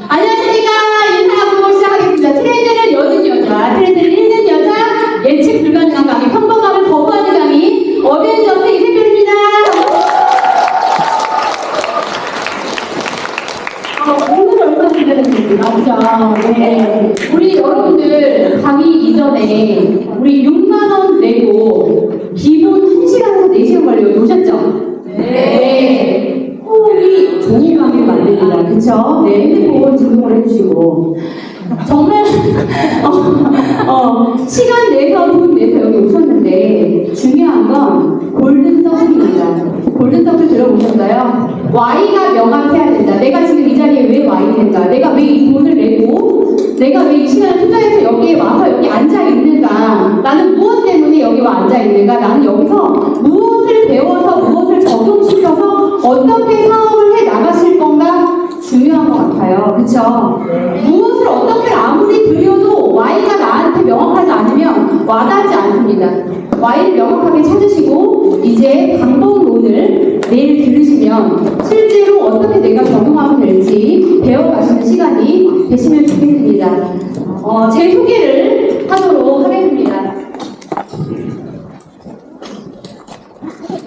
안녕하십니까. 인사하고 시작하겠습니다. 트렌드를 여는 여자, 트렌드를 읽는 여자, 예측 불가능한 강의, 평범함을 거부하는 강의, 어벤져스 이세별입니다. 오늘 얼마 기다렸습니다. 그죠? 네. 우리 여러분들 강의 이전에 우리 6만원 내고 기본 1시간에서 4시간 걸려 오셨죠? 네. 호흡이 좋은 강의를 만듭니다. 그쵸? 네. 핸드폰 등록을 해주시고. 정말, 시간 내서 돈 내서 여기 오셨는데, 중요한 건 골든서클입니다. 골든서클 들어보셨어요? Y가 명확해야 된다. 내가 지금 이 자리에 왜 와 있는가? 내가 왜 이 돈을 내고, 내가 왜 이 시간을 투자해서 여기에 와서 여기 앉아 있는가? 나는 무엇 때문에 여기 와 앉아 있는가? 나는 여기서 무엇을 배워서 무엇을 적용시켜서 어떻게 사업을 해 나가실 건가? 중요한 것 같아요. 그쵸? 무엇을 어떻게 아무리 들여도 Y가 나한테 명확하지 않으면 와닿지 않습니다. Y를 명확하게 찾으시고 이제 방법론을 내일 들으시면 실제로 어떻게 내가 적용하면 될지 배워가시는 시간이 되시면 좋겠습니다. 제 소개를 하도록 하겠습니다.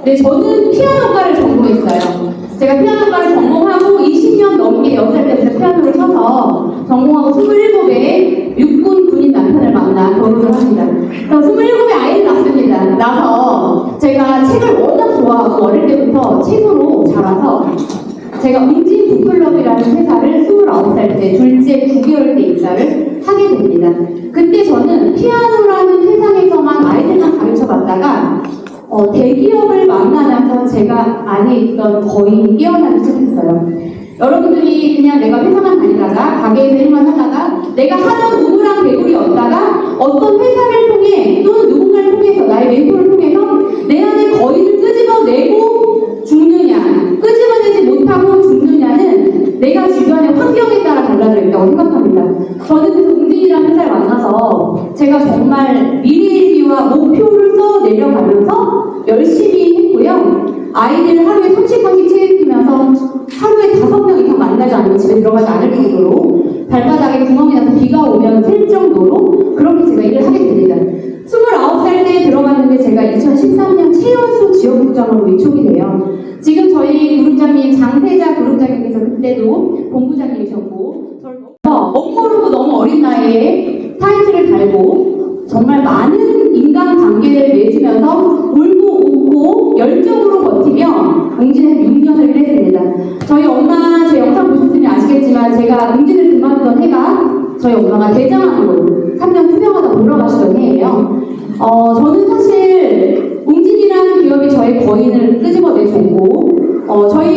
네, 저는 피아노과를 전공했어요. 제가 피아노과를 전공하고 20년 넘게 6살 때부터 피아노를 쳐서 전공하고 27에 육군 군인 남편을 만나 결혼을 합니다. 그래서 27에 아이를 낳습니다. 나서 제가 책을 워낙 좋아하고 어릴 때부터 책으로 자라서 제가 웅진 북클럽이라는 회사를 29살 때 둘째 9개월 때 입사를 하게 됩니다. 그때 저는 피아노라는 세상에서만 아이들만 가르쳐봤다가 대기업을 만나면서 제가 안에 있던 거인이 깨어나기 시작했어요. 여러분들이 그냥 내가 회사만 다니다가 가게에서 일만 하다가 내가 하던 우물안 개구리 였다가 어떤 회사를 통해 또는 누군가를 통해서 나의 멘토를 통해서 내 안에 거인을 끄집어내고 죽느냐, 끄집어내지 못하고 죽느냐는 내가 주변의 환경에 따라 달라져 있다고 생각합니다. 저는 그래서 웅진이라는 회사를 만나서 제가 정말 미래일기와 목표를 써 내려가면서 열심히 했고요. 아이들 하루에 30번씩 책임지면서 하루에 5명 이상 만나지 않으면 집에 들어가지 않을 정도로 발바닥에 구멍이 나서 비가 오면 셀 정도로 그렇게 제가 일을 하게 됩니다. 29살 때 들어갔는데 제가 2013년 최연소 지역국장으로 위촉이 돼요. 지금 저희 그룹장님 장세자 그룹장님께서 그때도 본부장님이셨고 저를 멋모르고 너무 어린 나이에 타이틀을 달고 정말 많은 인간관계를 맺으면서 울고 웃고 열정으로 버티며 웅진에 6년을 일했습니다. 저희 엄마 제 영상 보셨으면 아시겠지만 제가 웅진을 그만두던 해가 저희 엄마가 대장암으로 3년 투병하다 돌아가시던 해예요. 저는 사실 웅진이라는 기업이 저의 거인을 끄집어내주고 저를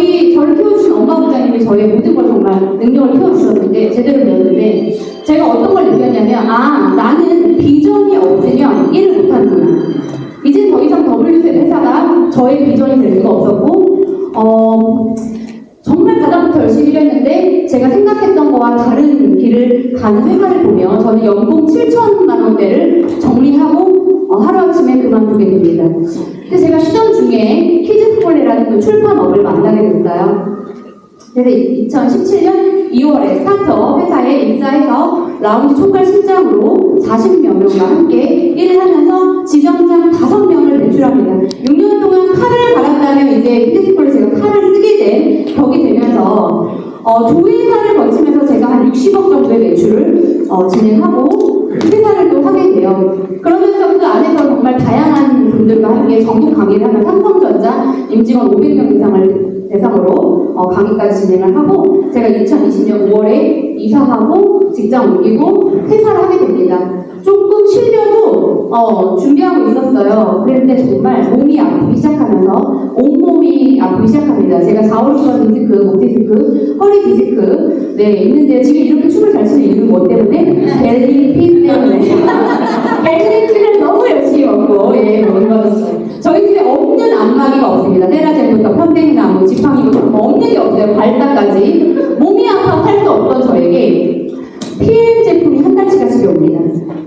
키워주신 엄마 부장님이 저의 모든 걸 정말 능력을 키워주셨는데 제대로 배웠는데 제가 어떤 걸 느꼈냐면 나는 비전이 없으면 일을 못하는구나. 이제 더 이상 WZ 회사가 저의 비전이 될 수가 없었고 정말 바닥부터 열심히 일했는데 제가 생각했던 거와 다른 길을 가는 회사를 보면 저는 연봉 7천만 원대를 정리하고 하루아침에 그만두게 됩니다. 근데 제가 쉬던 중에 키즈스콜레라는 그 출판업을 만나게 됐어요. 그래서 2017년 2월에 스타트업 회사에 입사해서 라운지 총괄 실장으로 40여 명과 함께 일을 하면서 지점장 5명을 배출합니다. 6년 동안 칼을 갈았다면 이제 키즈스콜에 제가 칼을 쓰게 된 격이 되면서 조회사를 거치면서 제가 한 60억 정도의 매출을 진행하고 회사를 또 하게 돼요. 그러면서 그 안에서 정말 다양한 분들과 함께 전국 강의를 하면 삼성전자 임직원 500명 이상을 대상으로 강의까지 진행을 하고 제가 2020년 5월에 이사하고 직장 옮기고 퇴사를 하게 됩니다. 조금 쉬려도 준비하고 있었어요. 그런데 정말 몸이 아프기 시작하면서 온몸이 아프기 시작합니다. 제가 4월수가 디스크, 목 디스크, 허리 디스크 있는데 지금 이렇게 춤을 잘 추는 이유는 뭐 때문에? 벨리핀 때문에. 벨리핀을 너무 열심히 먹고 먹었어요. 저희 집에 없는 안마기가 없습니다. 세라젬부터 편백나무, 지팡이부터 없는 게 없어요. 발사까지. 몸이 아파 할 수 없던 저에게 PM 제품이 한 달치가 집에 옵니다.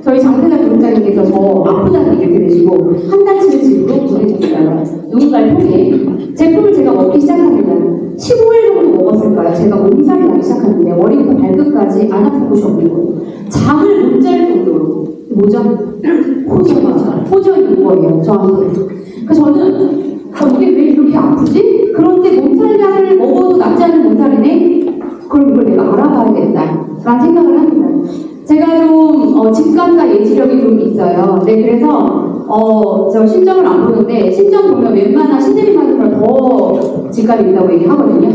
저희 장세자 부장님께서 저 아프다는 얘기를 들으시고 한 달치를 집으로 보내셨어요. 누군가를 통해 제품을 제가 먹기 시작합니다. 15일 정도 먹었을까요? 제가 몸살이 나기 시작하는데 머리부터 발끝까지 안 아픈 곳이 없는 거예요. 잠을 못 잘 정도로. 뭐죠? 호전인 거예요, 저한테. 그래서 저는 이게 왜 이렇게 아프지? 그런데 몸살약을 먹어도 낫지 않은 몸살이네? 그럼 이걸 내가 알아봐야겠다 라는 생각을 합니다. 제가 좀 직감과 예지력이 좀 있어요. 네, 그래서 저 신점을 안 보는데 신점 보면 웬만한 신내림하는 더 직감이 있다고 얘기하거든요.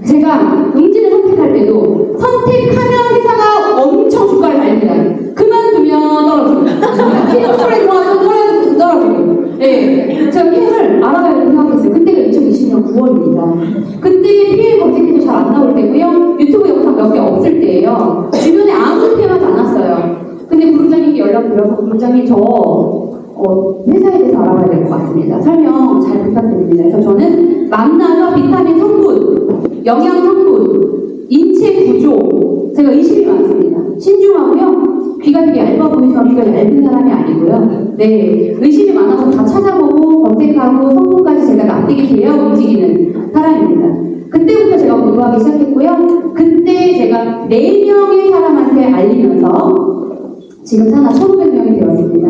제가 응진을 선택할 때도 선택하면 회사가 엄청 주가를 달립니다. 그만두면 떨어집니다. 피부컬에 들어가서 떨어지고. 네, 제가 PM을 알아봐야 생각했어요. 그때가 2020년 9월입니다. 그때 PM 검색해도 잘 안 나올 때고요. 유튜브 영상 몇 개 없을 때예요. 주변에 아무 PM하지 않았어요. 근데 부장님께 연락드려서 부장님 저 회사에 대해서 알아봐야 될 것 같습니다. 설명 잘 부탁드립니다. 그래서 저는 만나서 비타민 성분, 영양 성분, 인체 구조 제가 의심이 많습니다. 신중하고요. 귀가 되게 얇아 보이지만 귀가 얇은 사람이 아니고요. 네, 의심이 많아서 다 찾아보고 검색하고 성분까지 제가 납득이 되어 움직이는 사람입니다. 그때부터 제가 공부하기 시작했고요. 그때 제가 4명의 사람한테 알리면서 지금 산하 1,500명이 되었습니다.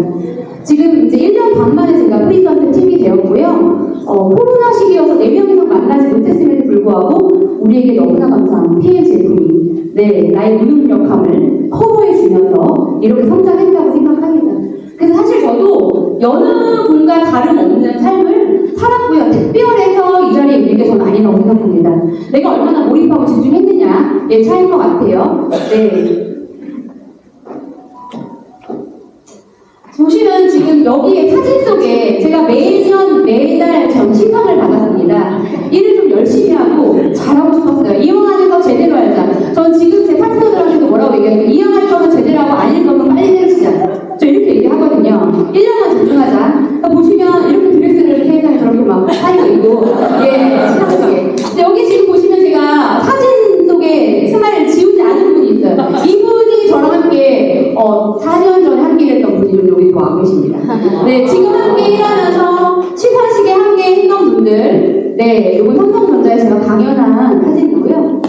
지금 이제 1년 반 만에 제가 프리던트 팀이 되었고요. 코로나 시기여서 4명이서 만나지 못했음에도 불구하고 우리에게 너무나 감사한 PM 제품이 나의 무능력함을 커버해주면서 이렇게 성장했다고 생각합니다. 그래서 사실 저도 여느 분과 다름없는 삶을 살았고요. 특별해서 이 자리에 있는 게 저는 아니라고 생각합니다. 내가 얼마나 몰입하고 집중했느냐의 차이인 것 같아요. 네. 보시면 지금 여기에 사진 속에 제가 매년 매달 시상을 받았습니다. 일을 좀 열심히 하고 잘하고 싶었어요. 이왕하는 거 제대로 하자. 전 지금 제 파트너들한테도 뭐라고 얘기하냐면 이왕할 거면 제대로 하고 아닐 거면 빨리 내려치자. 저 이렇게 얘기하거든요. 1년만 집중하자. 그러니까 보시면 이렇게 드레스를 세상에 저렇게 막 사이고 있고 시상 속에. 근데 여기 지금 보시면 제가 사진 속에 스마일 지우지 않은 분이 있어요. 이분이 저랑 함께 4년 전에 함께 일했던 분이 좀 여기 와 계십니다. 네, 지금 함께 일하면서 시상식에 함께 했던 분들, 이건 삼성전자에 제가 강연한 사진이고요.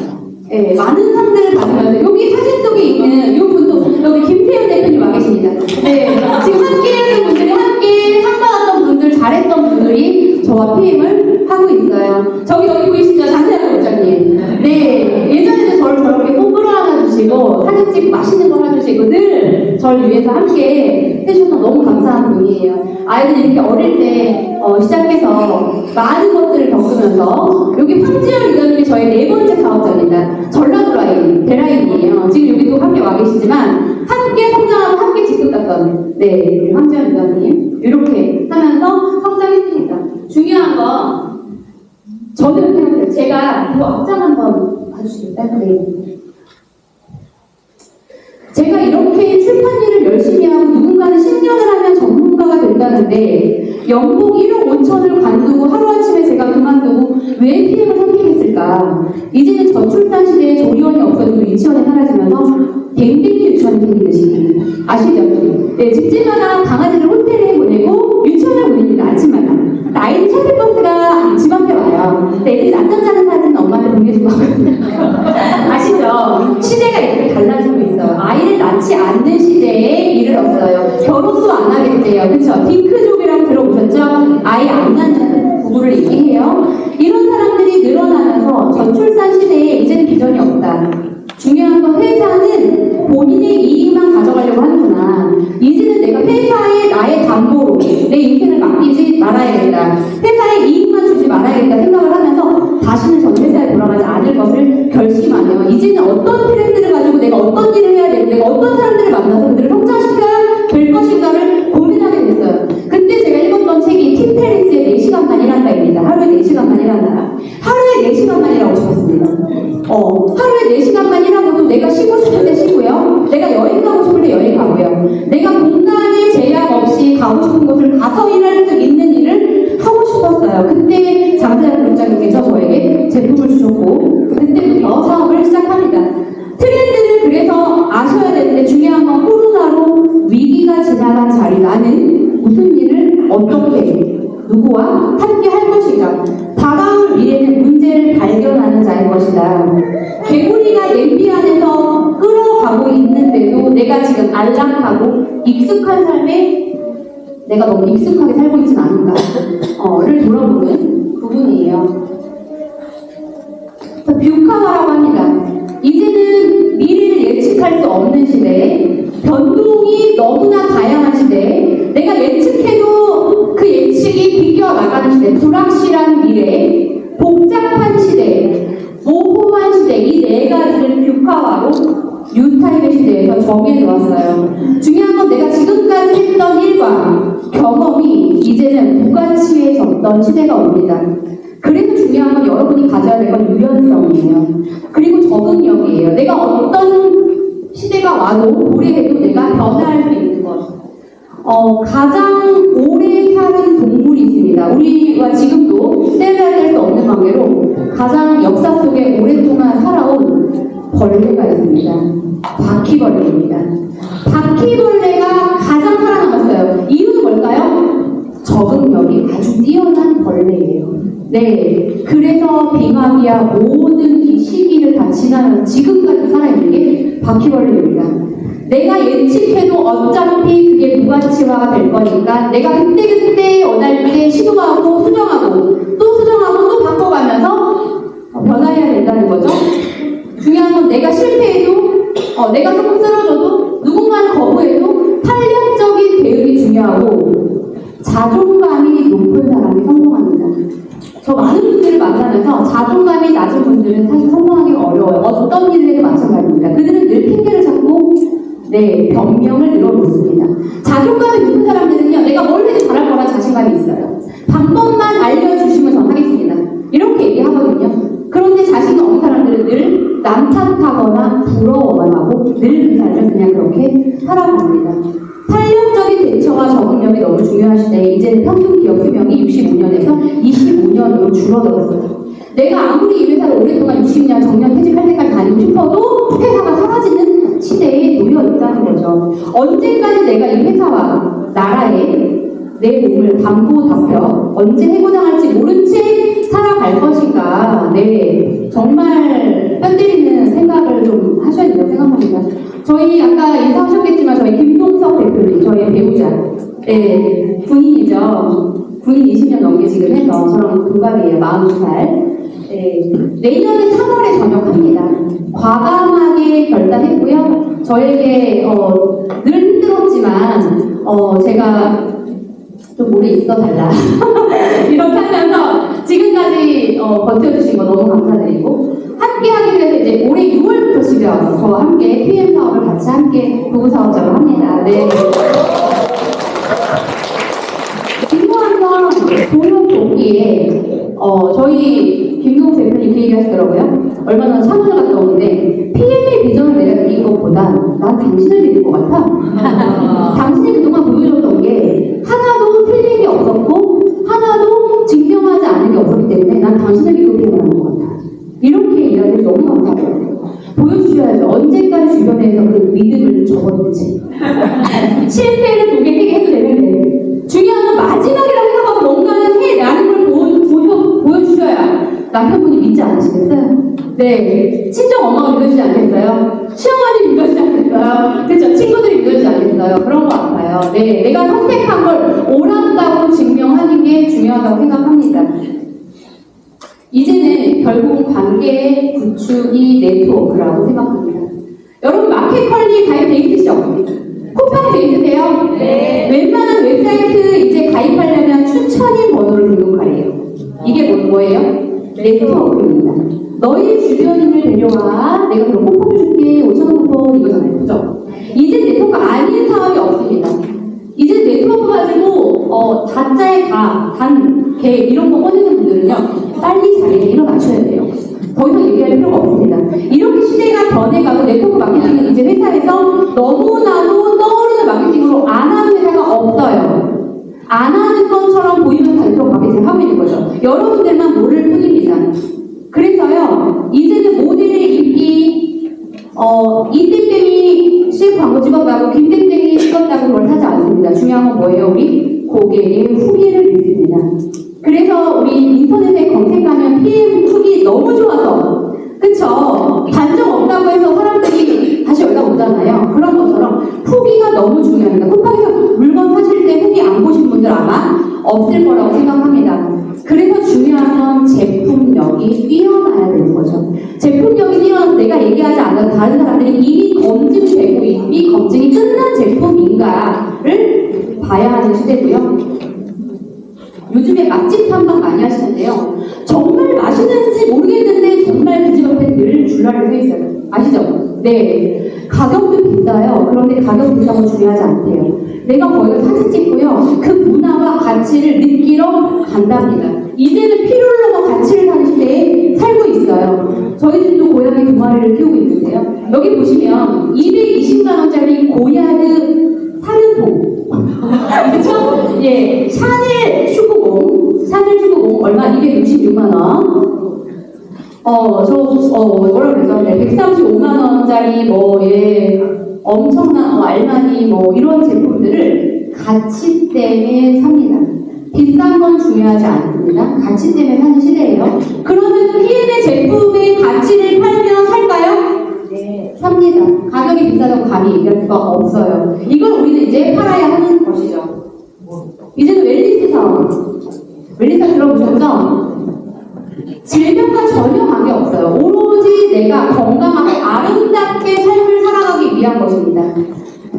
네, 많은 상들을 받으면서 여기 사진 속에 있는 이 분도 여기 김세현 대표님 와 계십니다. 네, 지금 함께 했던 분들이 함께 상 받았던 분들, 잘했던 분들이 저와 PM을 하고 있어요. 여기 보이시죠? 장세현 원장님. 네, 예전에도 저를 저렇게 꼭 끌어안아 주시고 사진 찍고 맛있는 거 해주시고 늘 저를 위해서 함께 해주셔서 너무 감사한 분이에요. 아이들이 이렇게 어릴 때 시작해서 많은 것들을 겪으면서 여기 황지연 리더님이 저의 4번째 사업자입니다. 전라도 라인, 대라인이에요. 지금 여기 또 함께 와 계시지만 함께 성장하고 함께 직급 갔던 우리 황지연 리더님 이렇게 하면서 성장했습니다. 중요한 건 저는 이렇게 생각해요. 제가 이 앞장 한번 봐주시겠어요? 네. 제가 이렇게 출판 일을 열심히 하고 누군가는 10년을 하면 전문가가 된다는데 연봉 1억 5천을 관두고 하루아침에 제가 그만두고 왜 PM을 선택했을까? 이제는 저출산 시대에 조리원이 없어지고 유치원이 사라지면서 댕댕이 유치원이 생기는 시기 아시죠? 네, 집집마다 강아지를 호텔에 보내고 유치원을 보냅니다. 아침마다 아이들 셔틀버스가 집 앞에 와요. 애들이 낮잠 자는 사진은 엄마한테 보내주고 하거든요. 아시죠? 시대가 이렇게 달라지고 있어요. 아이를 낳지 않는 시대에 이르렀어요. 결혼도 안 하게 돼요. 그쵸? 딩크족이라고 들어보셨죠? 아이 안 낳는 부부를 얘기해요. 이런 사람들이 늘어나면서 저출산 시대에 이제는 비전이 없다. 중요한 건 회사는 본인의 이익만 가져가려고 하는구나. 이제는 내가 회사에 나의 담보로 내 인생을 맡기지 말아야겠다. 회사에 이익만 주지 말아야겠다 생각을 하면서 다시는 전 회사에 돌아가지 않을 것을 결심하며 이제는 어떤 트렌드를 가지고 내가 어떤 일을 해야 되고 내가 어떤 사람들을 만나서 그들을 성장시켜야 될 것인가를 고민하게 됐어요. 그때 제가 읽었던 책이 팀 페리스의 4시간만 일한다입니다. 하루에 4시간만 일한다. 하루에 4시간만 일하고 싶었습니다. 하루에 4시간만 일하고도 내가 쉬고 싶을 때 쉬고요. 내가 여행 가고 싶을 때 여행 가고요. 내가 공간에 제약 없이 가고 싶은 곳을 가서 일할 수 있는 일을 하고 싶었어요. 그때 장세현 부장님께서 저에게 제품을 주셨고 그때부터 사업을 시작합니다. 트렌드를 그래서 아셔야 되는데 중요한 건 코로나로 지금 안락하고 익숙한 삶에 내가 너무 익숙하게 살고 있진 않은가를 돌아보는 부분이에요. 뷰카화라고 합니다. 이제는 미래를 예측할 수 없는 시대에 변동이 너무나 다양한 시대에 내가 예측해도 그 예측이 비껴 나가는 시대, 불확실한 미래, 복잡한 시대, 모호한 시대, 이 네 가지를 뷰카화로 뉴타임의 시대에서 정해 놓았어요. 중요한 건 내가 지금까지 했던 일과 경험이 이제는 무가치해졌던 시대가 옵니다. 그래서 중요한 건 여러분이 가져야 될 건 유연성이에요. 그리고 적응력이에요. 내가 어떤 시대가 와도 오래해도 내가 변화할 수 있는 것. 가장 오래 사는 동물이 있습니다. 우리와 지금도 뗄래야 수 없는 관계로 가장 역사 속에 오랫동안 살아온 벌레가 있습니다. 바퀴벌레입니다. 바퀴벌레가 가장 살아남았어요. 이유는 뭘까요? 적응력이 아주 뛰어난 벌레예요. 네, 그래서 빙하기야 모든 이 시기를 다 지나면 지금까지 살아있는 게 바퀴벌레입니다. 내가 예측해도 어차피 그게 무가치화가 될 거니까 내가 그때그때 원할 때 시도하고 수정하고 또 수정하고 또 바꿔가면서 변화해야 된다는 거죠. 중요한 건 내가 실패해도 내가 조금 쓰러져도 누군가는 거부해도 탄력적인 대응이 중요하고 자존감이 높은 사람이 성공합니다. 저 많은 분들을 만나면서 자존감이 낮은 분들은 사실 성공하기 어려워요. 어떤 일에도 마찬가지입니다. 그들은 늘 핑계를 찾고 변명을 늘어놓습니다. 자존감이 높은 사람들은요, 내가 뭘 해도 잘할 거란 자신감이 있어요. 방법만 알려주시면 전 하겠습니다. 이렇게 얘기하거든요. 그런데 자신이 없는 사람들은 늘 남 탓하거나 부러워만 하고 늘 그 삶을 그냥 그렇게 살아갑니다. 탄력적인 대처와 적응력이 너무 중요한 시대에 이제는 평균 기업 수명이 65년에서 25년으로 줄어들었어요. 내가 아무리 이 회사를 오랫동안 60년 정년 퇴직할 때까지 다니고 싶어도 회사가 사라지는 시대에 놓여 있다는 거죠. 언제까지 내가 이 회사와 나라에 내 몸을 담보잡혀 언제 해고당할지 모른 채 살아갈 것인가. 네, 정말 뼈 때리는 생각을 좀 하셔야 된다고 생각합니다. 저희 아까 인사하셨겠지만 저희 김동석 대표님, 저희 배우자, 네, 군인이죠. 군인 20년 넘게 지금 해서 저랑 동갑이에요. 42살. 네, 내년에 3월에 전역합니다. 과감하게 결단했고요. 저에게 늘 힘들었지만 제가 좀 오래 있어달라 이렇게 하면서 지금까지 버텨주신 거 너무 감사드리고 함께 하기 위해서 이제 올해 6월부터 집에 와서 저와 함께 PM 사업을 같이 함께 부부사업자로 합니다. 네. 김호환선 공연 동기에 저희 김동욱 대표님 그 얘기 하시더라고요. 얼마 전에 창원을 갔다 오는데 PM의 비전을 내가 느낀 것보다 난 당신을 믿을 것 같아. 당신이 그동안 보여줬던 게 하나도 틀린 게 없었고 하나도 증명하지 않은 게 없었기 때문에 난 당신을 믿고 PM을 것 같아. 이렇게 일하기 너무 감사해요. 보여주셔야죠. 언제까지 주변에서 그 믿음을 접었는지. 실패를 고객에게 해도 되는데 중요한 건 마지막이라고 생각하고 뭔가는 해라는 걸 보여주셔야 남편분이 믿지 않으시겠어요? 네, 친정 엄마가 믿어주지 않겠어요? 시어머니 믿어주지 않겠어요? 그렇죠? 친구들이 믿어주지 않겠어요? 그런 것 같아요. 네, 내가 선택한 걸 옳았다고 증명하는 게 중요하다고 생각합니다. 이제는 결국 관계의 구축이 네트워크라고 생각합니다. 여러분 마켓컬리 가입돼 있으시죠? 쿠팡 돼 있으세요? 네. 웬만한 웹사이트 이제 가입하려면 추천인 번호를 등록하래요. 이게 뭐예요? 네트워크입니다. 너희 주변인을 데려와. 내가 그럼 쿠폰을 줄게. 5,000원 쿠폰 이거잖아요. 그죠? 이제 네트워크 아닌 사업이 없습니다. 이제 네트워크 가지고 다짜의 다, 단, 개 이런 거 꺼내는 분들은요. 빨리 자리에 일어나셔야 돼요. 더 이상 얘기할 필요가 없습니다. 이렇게 시대가 변해가고 네트워크 마케팅은 이제 회사에서 너무나도 떠오르는 마케팅으로 안 하는 회사가 없어요. 안 하는 것처럼 보이면서 네트워크 마케팅을 하고 있는 거죠. 여러분들만 모를 뿐입니다. 그래서요, 이제는 모델의 인기, 이땡땡이 CF 광고 찍었다고 김땡땡이 찍었다고 그걸 하지 않습니다. 중요한 건 뭐예요? 우리 고객의 후기를 믿습니다. 그래서 우리 인터넷에 검색하면 PM 후기 너무 좋아서, 그쵸? 단정 없다고 해서 사람들이 다시 연락 오잖아요. 그런 것처럼 없을 거라고 생각합니다. 그래서 중요한 건 제품력이 뛰어나야 되는 거죠. 제품력이 뛰어나서 내가 얘기하지 않아도 다른 사람들이 이미 검증되고 이미 검증이 끝난 제품인가를 봐야 하는 시대고요. 요즘에 맛집 탐방 많이 하시는데요. 정말 맛있는지 모르겠는데 정말 그 집 앞에 늘 줄라리 서 있어요. 아시죠? 네. 가격도 비싸요. 그런데 가격 비싼 건 중요하지 않대요. 내가 거기서 사진 찍고요. 그 문화와 가치를 느끼러 간답니다. 이제는 피를 넘어 가치를 사는 시대에 살고 있어요. 저희 집도 고양이 2마리를 키우고 있는데요. 여기 보시면 220만 원짜리 고야드 사륜포. 그렇죠? 예, 샤넬 슈구공 얼마? 266만 원. 뭐라 그러죠? 네, 135만 원짜리 엄청난 알마니 이런 제품들을 가치 때문에 삽니다. 비싼 건 중요하지 않습니다. 가치 때문에 사는 시대예요. 그러면 P&G 제품의 가치를 팔면 살까요? 네, 삽니다. 가격이 비싸다고 감히 얘기할 수가 없어요. 이걸 우리는 이제 팔아야 하는 것이죠. 이제는 웰니스 사업. 웰니스 들어보셨죠? 질병과 전혀 관계없어요. 오로지 내가 건강하고 아름답게 삶을 살아가기 위한 것입니다.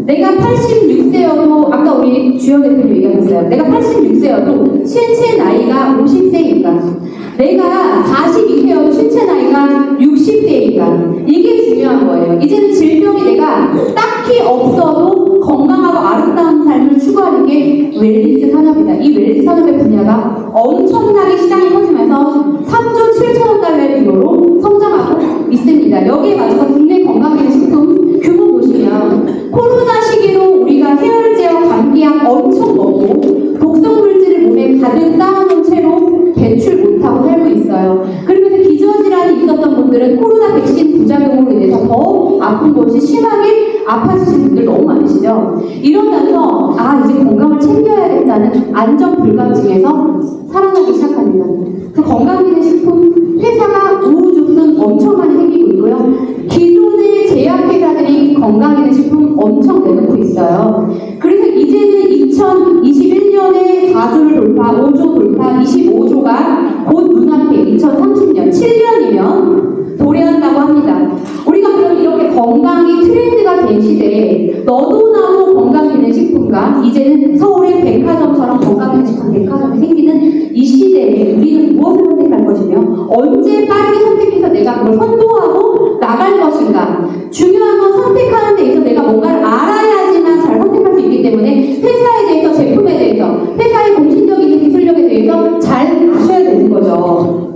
내가 86세여도 아까 우리 주영 대표님 얘기하셨어요. 내가 86세여도 신체 나이가 50세인가? 내가 42세여도 신체 나이가 60세인가? 이게 중요한 거예요. 이제는 질병이 내가 딱히 없어도 건강하고 아름다운 삶을 추구하는 게 웰니스 산업이다. 이 웰니스 산업의 분야가 엄청나게 시장이 커지면서 3조 7천억 달러의 규모로 성장하고 있습니다. 여기에 맞춰서 국내 건강기능식품 규모 보시면 코로나 시기로 우리가 해열제와 감기약 엄청 먹고 독성물질을 몸에 가득 쌓아놓은 채로 배출 못하고 살고 있어요. 그러면서 기저질환이 있었던 분들은 코로나 백신 부작용으로 인해서 더 아픈 것이 심하게 아파지시는 분들 너무 많으시죠? 이러면서 이제 건강을 챙겨야겠다는 안전 불감증에서 살아나기 시작합니다. 그 건강기능식품 회사가 우후죽순 엄청 많이 생기고 있고요. 기존의 제약회사들이 건강기능식품 엄청 내놓고 있어요. 그래서 이제는 2021년에 4조를 돌파, 5조 돌파, 25조가 곧 눈앞에 2030년, 7년이면 도래한다고 합니다. 우리가 그럼 이렇게 건강이 트렌드가 된 시대에 너도 나도 건강기능식품과 이제는 서울의 백화점처럼 건강기능식품 백화점이 생기는 이 시대에 우리는 무엇을 선택할 것이며 언제 빠르게 선택해서 내가 그걸 선도하고 나갈 것인가. 중요한 건 선택하는 데 있어서 내가 뭔가를 알아야지만 잘 선택할 수 있기 때문에 회사에 대해서, 제품에 대해서, 회사의 공신력이나 기술력에 대해서 잘 아셔야 되는 거죠.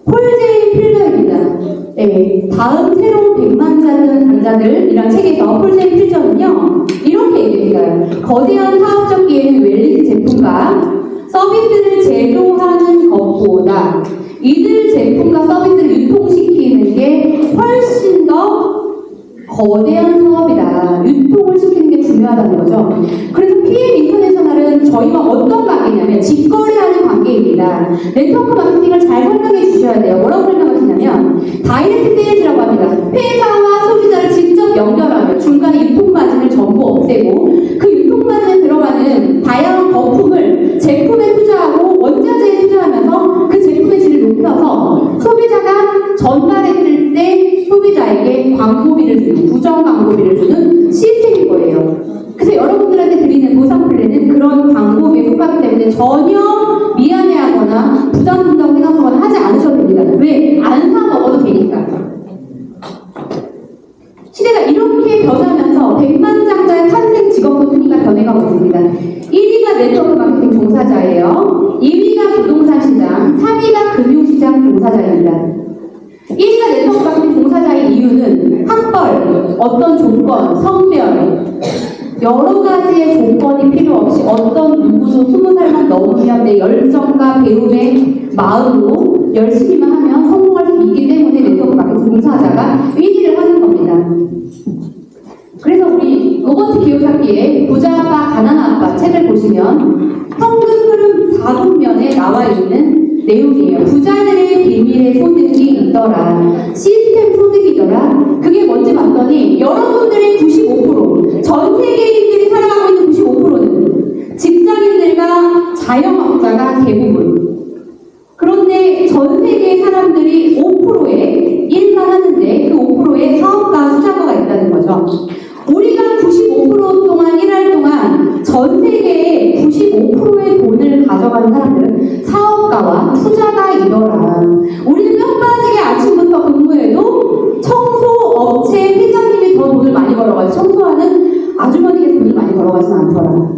폴제인 필저입니다. 네, 다음 새로운 100만 장자들이란 책에서 폴제인 필저는요 이렇게 얘기했어요. 거대한 사업적 기회는 웰니스 제품과 서비스를 제조하는 것보다 이들 제품과 서비스를 유통시키는 게 훨씬 더 거대한 사업이다. 유통을 시키는 게 중요하다는 거죠. 그래서 PM 인터내셔널은 저희와 어떤 관계냐면 직거래하는 관계입니다. 네트워크 마케팅을 잘 설명해 주셔야 돼요. 뭐라고 설명하시냐면 다이렉트 세일즈라고 합니다. 회사와 소비자를 직접 연결하며 중간에 유통마진을 전부 없애고 그 유통마진에 들어가는 다양한 거품을 제품에 투자하고 원자재에 투자하면서 그 제품의 질을 높여서 소비자가 전달했을 때 소비자에게 광고비를 주는, 부정 광고비를 주는 시스템인 거예요. 그래서 여러분들한테 드리는 보상 플랜은 그런 광고비에 속하기 때문에 전혀 미안해하거나 부담 준다고 생각하거나 하지 않으셔도 됩니다. 왜? 안 사 먹어도 되니까. 시대가 이렇게 변하면서 백만장자의 탄생 직업군 순위가 변해가고 있습니다. 1위가 네트워크 마케팅 종사자예요. 2위가 부동산 시장, 3위가 금융시장 종사자입니다. 1위가 네트워크 마케팅 종사자의 이유는 학벌, 어떤 조건, 성별, 여러 가지의 조건이 필요 없이 어떤 누구도 20살만 넘으면 내 열정과 배움의 마음으로 열심히만 하면 성공할 수 있기 때문에 네트워크 마케팅 종사자가 1위를 하는 겁니다. 그래서 우리 로버트 키요사키의 부자 아빠, 가난한 아빠 책을 보시면 현금 흐름 4분면에 나와 있는 내용이에요. 부자들의 비밀의 소득이 있더라. 시스템 소득이더라. 그게 뭔지 봤더니 여러분들의 95%, 전 세계인들이 살아가고 있는 95%는 직장인 거죠. 우리가 95% 동안 일할 동안 전 세계의 95%의 돈을 가져가는 사람들은 사업가와 투자가이더라. 우리는 뼈 빠지게 아침부터 근무해도 청소업체 회장님이 더 돈을 많이 벌어가지고 청소하는 아주머니가 돈을 많이 벌어가지는 않더라.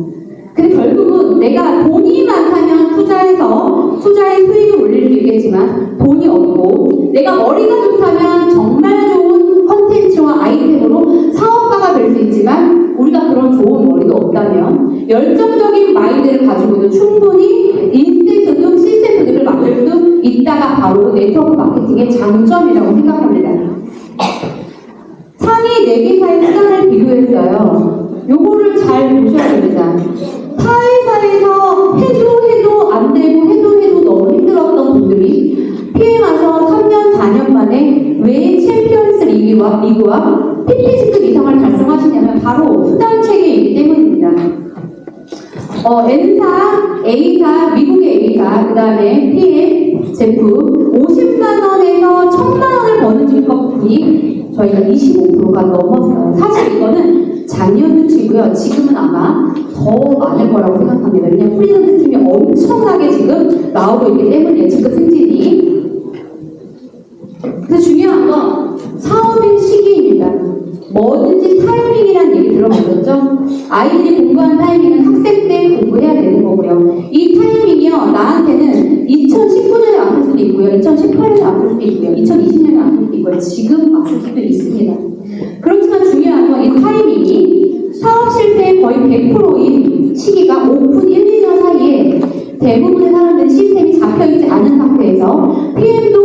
근데 결국은 내가 돈이 많다면 투자해서 투자의 수익을 올릴 수 있겠지만 돈이 없고 내가 머리가 좋다면 정말 좋은 컨텐츠와 아이템으로 사업가가 될 수 있지만 우리가 그런 좋은 머리가 없다면 열정적인 마인드를 가지고도 충분히 인센티브, 시스템들을 만들 수 있다가 바로 네트워크 마케팅의 장점이라고 생각합니다. 상위 4개사의 시장을 비교했어요. 요거를 잘 보셔야 됩니다. 타 회사에서 해도 안 되고 해도 너무 힘들었던 분들이 PM 와서 3년, 4년 만에 왜 챔피언스 리그와 PPC급 이상을 달성하시냐면 바로 수당 체계이기 때문입니다. N사, A사, 미국의 A사, 그 다음에 PM, 제품 50만원에서 1000만원을 버는 직업분이 저희가 25%가 넘었어요. 사실 이거는 작년 수치고요. 지금은 아마 더 많을 거라고 생각합니다. 왜냐면 프리랜서 팀이 엄청나게 지금 나오고 있기 때문에 직급 승진이. 그래서 중요한 건 사업의 시기입니다. 뭐든지 타이밍이라는 얘기 들어보셨죠? 아이들이 공부하는 타이밍은 학생 때 공부해야 되는 거고요. 이 타이밍이요, 나한테는 2019년에 왔을 수도 있고요, 2018년에 왔을 수도 있고요, 2020년에 왔을 수도 있고요, 지금 왔을 수도 있습니다. 그렇지만 중요한 건 이 타이밍이 사업 실패의 거의 100%인 시기가 오픈 1, 2년 사이에 대부분의 사람들이 시스템이 잡혀있지 않은 상태에서 PM도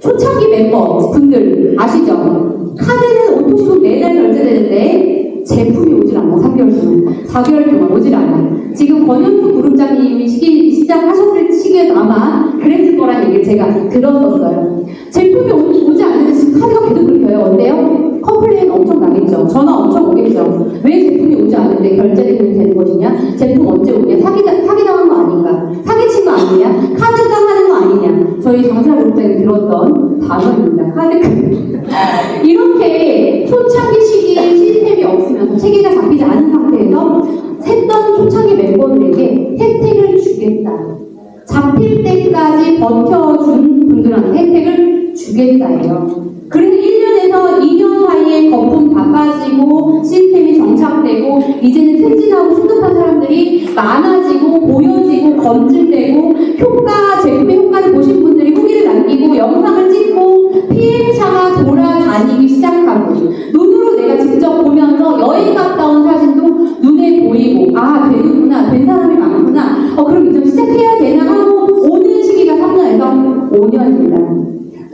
초창기 멤버 분들 아시죠? 카드는 오토시로 매달 결제되는데 제품이 오질 않아. 3개월 동안 4개월 동안 오질 않아. 지금 권현수 그룹장님이 시작하셨을 시기에도 아마 그랬을 거라는 얘기를 제가 들었었어요. 제품이 오지 않는데 지금 카드가 계속 긁혀요. 어때요? 컴플레인 엄청 나겠죠. 전화 엄청 오겠죠. 왜 제품이 오지 않는데 결제되면 되는 것이냐? 제품 언제 오냐? 사기당한 거 아닌가? 사기친 거 아니냐? 카드 당하는 거 아니냐? 저희 장사그룹장이 들었던 단어입니다. 카드 이렇게 초창기 시기에 시스템이 없으면서 체계가 잡히지 않은 상태에서 했던 초창기 멤버들에게 혜택을 주겠다. 잡힐 때까지 버텨준 분들한테 혜택을 주겠다예요. 그래서 1년에서 2년 사이에 거품 다 빠지고 시스템이 정착되고 이제는 승진하고 승급한 사람들이 많아지고 보여지고 검증되고 제품의 효과를 보신 분들이 후기를 남기고 영상을 찍고 PM차가 돌아다니기 시작하고 눈으로 내가 직접 보면서 여행 갔다 온 사진도 눈에 보이고 아 되는구나, 된 사람이 많구나, 그럼 이제 시작해야 되나 하고 오는 시기가 3년에서 5년입니다.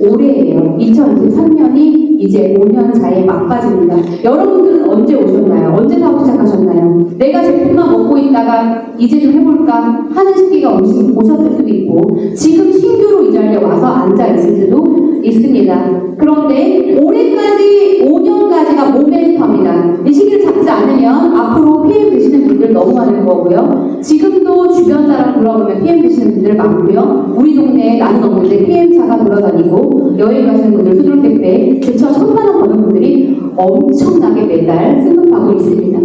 올해예요. 2023년이 이제 5년 차에 막바지입니다. 여러분들은 언제 오셨나요? 언제 사업 시작하셨나요? 내가 제품만 먹고 있다가 이제 좀 해볼까 하는 시기가 오셨을 수도 있고 지금 신규로 이 자리에 와서 앉아 있을 수도 있습니다. 그런데 올해까지 5년까지가 모멘텀이다. 이 시기를 잡지 않으면 앞으로 PM 되시는 분들 너무 많을 거고요. 지금도 주변 사람 돌아보면 PM 되시는 분들 많고요. 우리 동네에 나는 없는데 PM차가 돌아다니고 여행 가시는 분들 수두룩백배 그쵸 1000만원 버는 분들이 엄청나게 매달 승급하고 있습니다.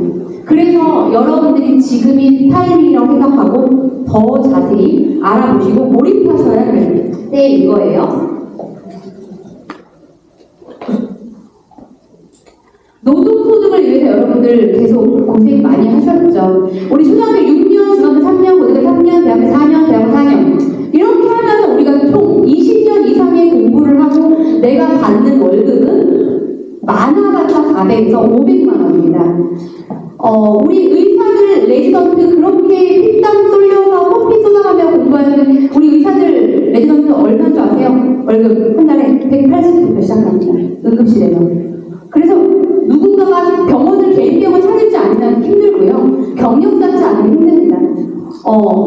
그래서 여러분들이 지금이 타이밍이라고 생각하고 더 자세히 알아보시고 몰입하셔야 될 때 이거예요. 노동소득을 위해서 여러분들 계속 고생 많이 하셨죠. 우리 초등학교 6년, 중학교 3년, 고등학교 3년, 대학교 4년, 대학교 4년 이렇게 하면서 우리가 총 20년 이상의 공부를 하고 내가 받는 월급은 많아봤자 400에서 500만 원입니다. 우리 의사들 레지던트 그렇게 피땀 쏠려서 커피 쏟아가며 공부하는 우리 의사들 레지던트 얼마인 줄 아세요? 월급 한 달에 180부터 시작합니다. 응급실에서. 그래서 누군가가 병원을 개인 병원 차리지 않으면 힘들고요. 경력 쌓지 않으면 힘듭니다.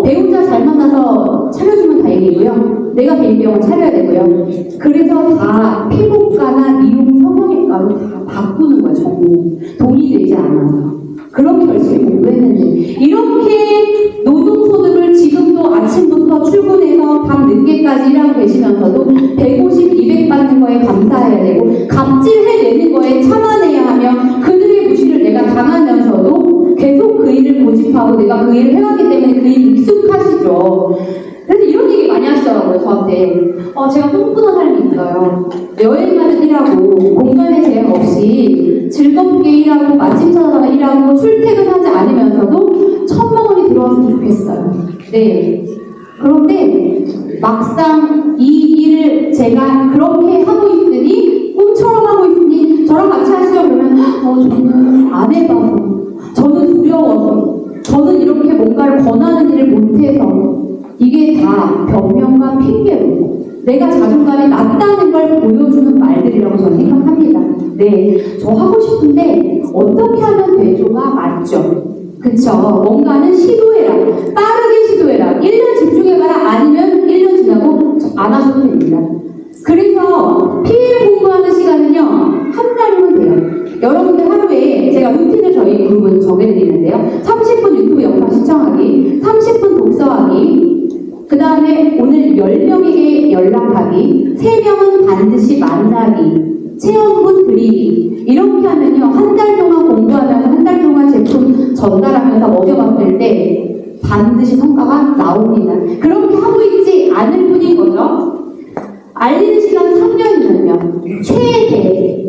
배우자 잘 만나서 차려주면 다행이고요. 내가 개인 병원 차려야 되고요. 그래서 다 피부과나 미용 성형외과로 다 바꾸는 거예요. 전부 돈이 되지 않아서. 그렇게 열심히 공부했는데 이렇게 노동소득을 지금도 아침부터 출근해서 밤 늦게까지 일하고 계시면서도 150, 200 받는 거에 감사해야 되고 갑질해내는 거에 참아내야 하며 고집하고 내가 그 일을 해왔기 때문에 그 일이 익숙하시죠. 그래서 이런 얘기 많이 하시더라고요, 저한테. 제가 꿈꾸는 삶이 있어요. 여행가는 일하고, 공간의 제약 없이 즐겁게 일하고, 맛집 찾아다가 일하고, 출퇴근하지 않으면서도 1,000만 원이 들어왔으면 좋겠어요. 네. 그런데 막상 이 일을 제가 그렇게 하고 있으니, 꿈처럼 하고 있으니, 저랑 같이 하시죠? 그러면, 저는 안 해봐서, 저는 두려워서, 저는 이렇게 뭔가를 권하는 일을 못해서, 이게 다 변명과 핑계로 내가 자존감이 낮다는 걸 보여주는 말들이라고 저는 생각합니다. 네, 저 하고 싶은데 어떻게 하면 되죠가 맞죠? 그쵸? 뭔가는 시도해라. 빠르게 시도해라. 1년 집중해봐라. 아니면 1년 지나고 안 하셔도 됩니다. 그래서 PL 공부하는 시간은요, 한 달이면 돼요. 여러분들 하루에 제가 루틴을 저희 그룹은 정해드리는데요. 30분 유튜브 영상 시청하기, 30분 독서하기, 그 다음에 오늘 10명에게 연락하기, 3명은 반드시 만나기, 체험분 드리기. 이렇게 하면요, 한 달 동안 공부하면서 한 달 동안 제품 전달하면서 먹여봤을 때 반드시 성과가 나옵니다. 그렇게 하고 있지 않을 뿐인 거죠. 알리는 시간 3년이면요. 최대.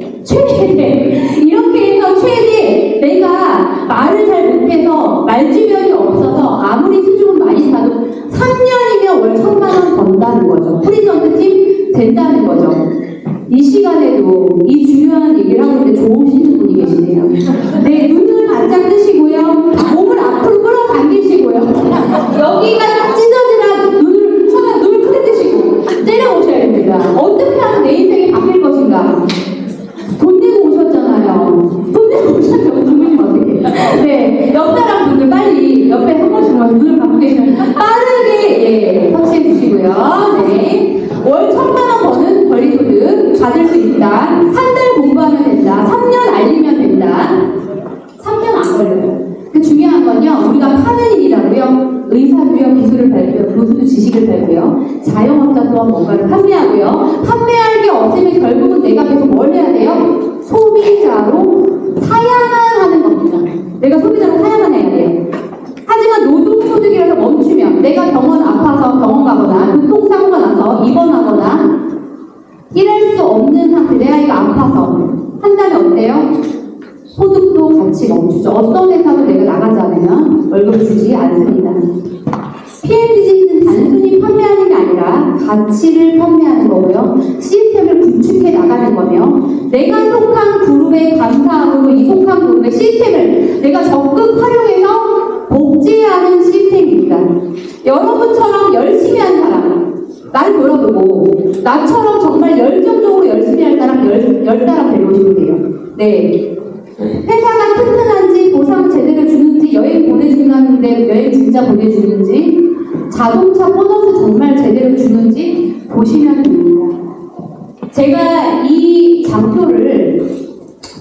이렇게 해서 최대 내가 말을 잘 못해서 말주변이 없어서 아무리 수줍은 많이 사도 3년이면 월 1,000만 원 번다는 거죠. 프리전트팀 된다는 거죠. 이 시간에도 이 중요한 얘기를 하고 있는데 좋으시는 분이 계시네요. 네, 눈을 바짝 뜨시고요. 몸을 앞으로 끌어당기시고요. 여기가 찢어지라 눈을 크게 뜨시고 때려오셔야 됩니다. 어떻게 하면 내 인생이 바뀔 것인가? 돈 내고 오셨잖아요. 돈 내고 오셨다고 주무시면 어떡해요? 네, 옆 사람 분들 빨리 옆에 한 번씩 눈을 감고 계시면 빠르게 터치해 주시고요. 네, 월 1,000만 원 버는 권리소득 받을 수 있다. 한 달 공부하면 된다. 3년 알리면 된다. 3년 안 걸려요. 그 중요한 건요, 우리가 파는 일이라고요. 의사도요, 기술을 발표요, 교수도 지식을 발표요, 자영업자 또한 뭔가를 판매하고요. 판매할 게 없으면 결국은 내가 계속 뭘 해야 돼요? 소비자로 사야만 하는 겁니다. 내가 소비자로 사야만 해야 돼요. 하지만 노동소득이라서 멈추면 내가 병원 아파서 병원 가거나 교통사고가 나서 입원하거나 일할 수 없는 상태, 내 아이가 아파서 한다면 어때요? 소득도 같이 멈추죠. 어떤 회사도 내가 나가지 않으면 월급을 주지 않습니다. PMDG는 단순히 판매하는 게 아니라 가치를 판매하는 거고요. 시스템을 구축해 나가는 거며, 내가 속한 그룹에 감사함으로 이 속한 그룹의 시스템을 내가 적극 활용해서 복제하는 시스템입니다. 여러분처럼 열심히 한 사람, 나를 돌아보고 나처럼 정말 열정적으로 열심히 할 사람 10사람 데려오시면 돼요. 네. 회사가 튼튼한지, 보상 제대로 주는지, 여행 보내주는데 여행 진짜 보내주는지, 자동차 보너스 정말 제대로 주는지 보시면 됩니다. 제가 이 장표를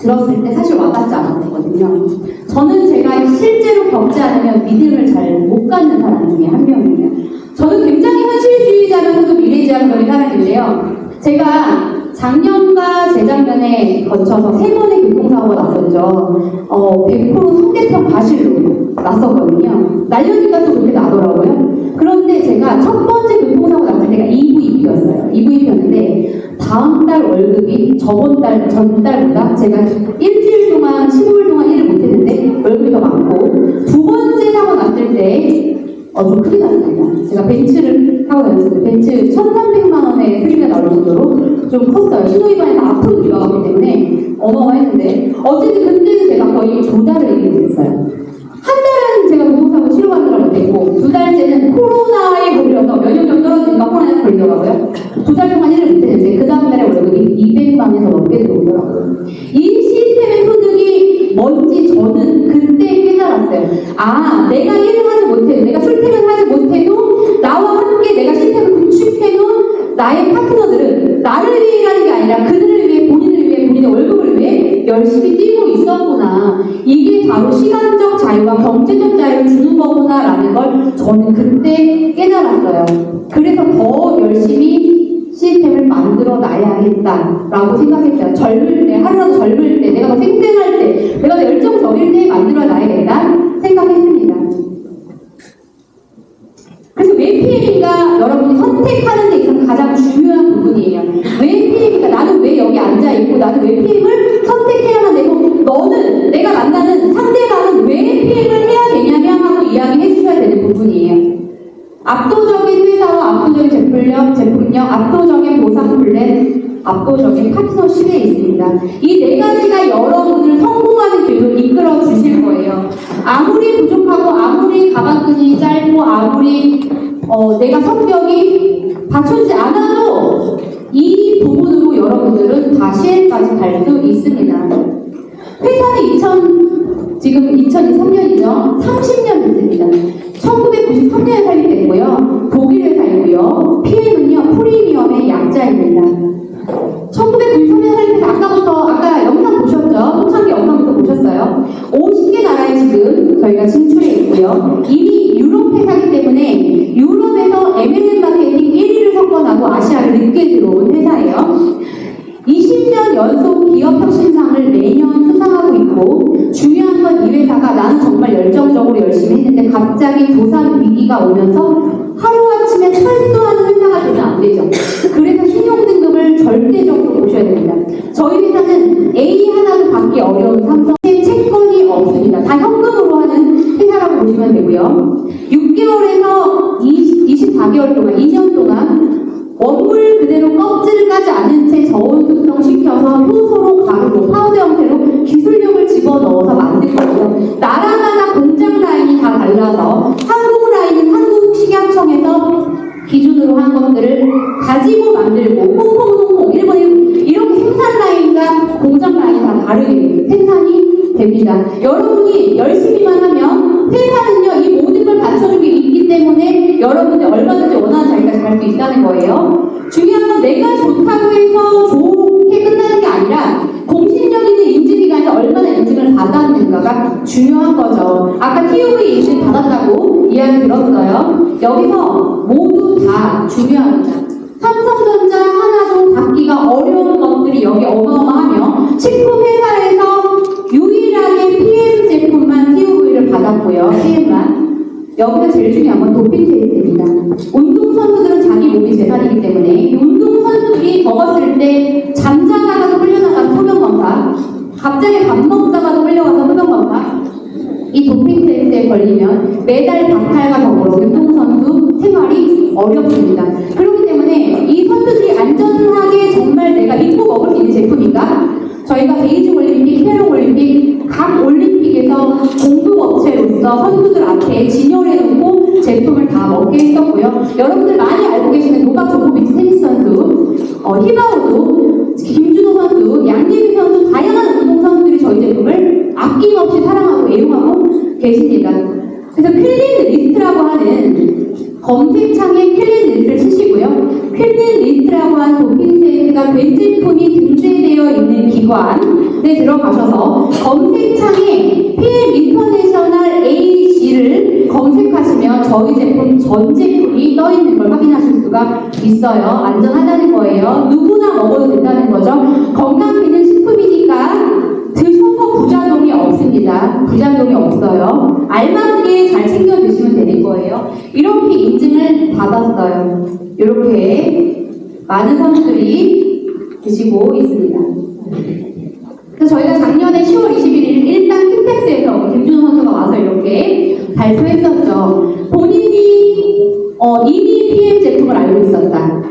들었을 때 사실 와닿지 않았거든요. 저는 제가 실제로 겪지 않으면 믿음을 잘 못 갖는 사람 중에 한 명이에요. 저는 굉장히 현실주의자면서도 미래지향적인 사람인데요. 제가 작년과 재작년에 거쳐서 3번의 교통사고가 났었죠. 100% 상대편 과실로 났었거든요. 날려니까 또 그렇게 나더라고요. 그런데 제가 첫 번째 교통사고 났을 때가 EVP였어요. EVP였는데 다음 달 월급이 전달보다 제가 일주일 동안 15일 동안 일을 못했는데 월급이 더 많고, 두 번째 사고 났을 때 좀 크게 났습니다. 제가 벤츠를 타고 다녔는데 벤츠 1,300만 원의 수리가 나올 정도로 좀 컸어요. 신호위반에서 앞으로 들어갔기 때문에 어마어마했는데, 어쨌든 그때는 제가 거의 2달을 일을 못했어요. 한 달은 제가 교통사고 치료받느라 못했고, 2달째는 코로나에 걸려서 면역력 떨어지니까 코로나에 걸리더라고요. 2달 동안 일을 못했는데 그 다음 달에 월급이 200만에서 넘게 들어오더라고요. 이 시스템의 소득이 뭔지 저는 그때 깨달았어요. 아, 내가 일을 하지 못해도, 내가 출퇴근하지 못해도 나와 함께 내가 시스템을 구축해놓은 나의 파트너들은 나를 위해 일하는 게 아니라 그들을 위해, 본인을 위해, 본인의 월급을 위해 열심히 뛰고 있었구나. 이게 바로 시간적 자유와 경제적 자유를 주는 거구나라는 걸 저는 그때 깨달았어요. 그래서 더 열심히 시스템을 만들어 놔야겠다라고 생각했어요. 젊을 때, 하루라도 젊을 때, 내가 더 생생할 때, 내가 더 열정적일 때 만들어 놔야겠다 생각했습니다. 그래서 왜 PM인가 여러분이 선택하는 데 있어서 가장 중요한 부분이에요. 왜 PM인가? 나는 왜 여기 앉아있고 나는 왜 PM을 선택해야만 되고 너는 내가 만나는 상대방은 왜 PM을 해야 되냐며 하고 이야기해 주셔야 되는 부분이에요. 압도적인 회사와 압도적인 제품력, 압도적인 보상 플랜, 압도적인 파트너십에 있습니다. 이 네 가지가 여러분을 성공하는 길로 이끌어 주실 거예요. 아무리 부족하고 아무리 가방끈이 짧고 아무리 내가 성격이 받쳐주지 않아도 이 부분으로 여러분들은 다 시행까지 갈 수 있습니다. 회사는 지금 2023년이죠. 30년 됐습니다. 1993년에 설립됐고요. 독일 회사이고요. PM은요, 프리미엄의 약자입니다. 1993년에 설립해서 아까 영상 보셨죠? 초창기 영상부터 보셨어요. 50개 나라에 지금 저희가 진출해 있고요. 이미 유럽 회사이기 때문에 유럽에서 M&M 마케팅 1위를 석권하고 아시아를 늦게 들어온 회사예요. 20년 연속 기업 혁신상을 매년 수상하고 있고 중요한 건 이 회사가 나는 정말 열정적으로 열심히 했는데 갑자기 도산 위기가 오면서 하루아침에 철수하는 회사가 되면 안 되죠. 그래서 신용등급을 절대적으로 보셔야 됩니다. 저희 회사는 A 하나도 받기 어려운 삼성의 채권이 없습니다. 다 현금으로 하는 회사라고 보시면 되고요. 6개월에서 24개월 동안, 2년 동안 원물 그대로 껍질을 까지 않은 채 저온 숙성시켜서 효소로 가루로 파우더 형태로 기술력을 집어넣어서 만든 거고요. 나라마다 공장 라인이 다 달라서 한국 라인은 한국 식약청에서 기준으로 한 것들을 가지고 만들고 홍콩, 일본에 이렇게 생산 라인과 공장 라인이 다 다르게 생산이 됩니다. 여러분이 열심히만 하면 회사는요 이 모든 걸 받쳐주기 있기 때문에 여러분이 얼마든지 원하는 자리까지 갈 수 있다는 거예요. 중요한 건 내가 좋다고 해서 좋게 끝나는 게 아니라 공신력 있는 인증기관에서 얼마나 인증을 받았는가가 중요한 거죠. 아까 TUV 인증 받았다고 이야기 들었어요. 여기서 모두 다 중요합니다. 삼성전자 하나도 받기가 어려운 것들이 여기 어마어마하며 식품 회사에서 유일하게 PM 제품만 TUV를 받았고요. PM만. 여기서 제일 중요한 건 도핑 테스트입니다. 운동선수들은 자기 몸이 재산이기 때문에 운동선수들이 먹었을 때 잠자다가도 끌려나가는 소변검사, 갑자기 밥 먹다가도 끌려가서 소변검사, 이 도핑 테스트에 걸리면 매달 박탈과 더불어 운동선수 생활이 어렵습니다. 그렇기 때문에 이 선수들이 안전하게 정말 내가 믿고 먹을 수 있는 제품인가? 저희가 베이징 올림픽, 페루 올림픽, 각 올림픽에서 공급업체로서 선수들 앞에 진열해놓고 제품을 다 먹게 했었고요. 여러분들 많이 알고 계시는 노박 조코비치 테니스 선수, 히바우도, 김준호 선수, 양예빈 선수, 다양한 운동 선수들이 저희 제품을 아낌없이 사랑하고 애용하고 계십니다. 그래서 퀼린 리스트라고 하는 검색창에 퀼린 리스트를 치시고요. 퀼린 리스트라고 하는 도핑 테스트가 된 제품이 등재되어 있는 기관에 들어가셔서 검색창에 PM 인터내셔널 AG를 검색하시면 저희 제품 전 제품이 떠 있는 걸 확인하실 수가 있어요. 안전하다는 거예요. 누구나 먹어도 된다는 거죠. 건강기능식품이니까 드셔서 부작용이 없습니다. 부작용이 없어요. 알맞게 잘 챙겨 드시면 되는 거예요. 이렇게 인증을 받았어요. 이렇게 많은 선수들이 드시고 있습니다. 그래서 저희가 작년에 10월 21일 일단 킨텍스에서 김준호 선수가 와서 이렇게 발표했었죠. 본인이 이미 PM 제품을 알고 있었다.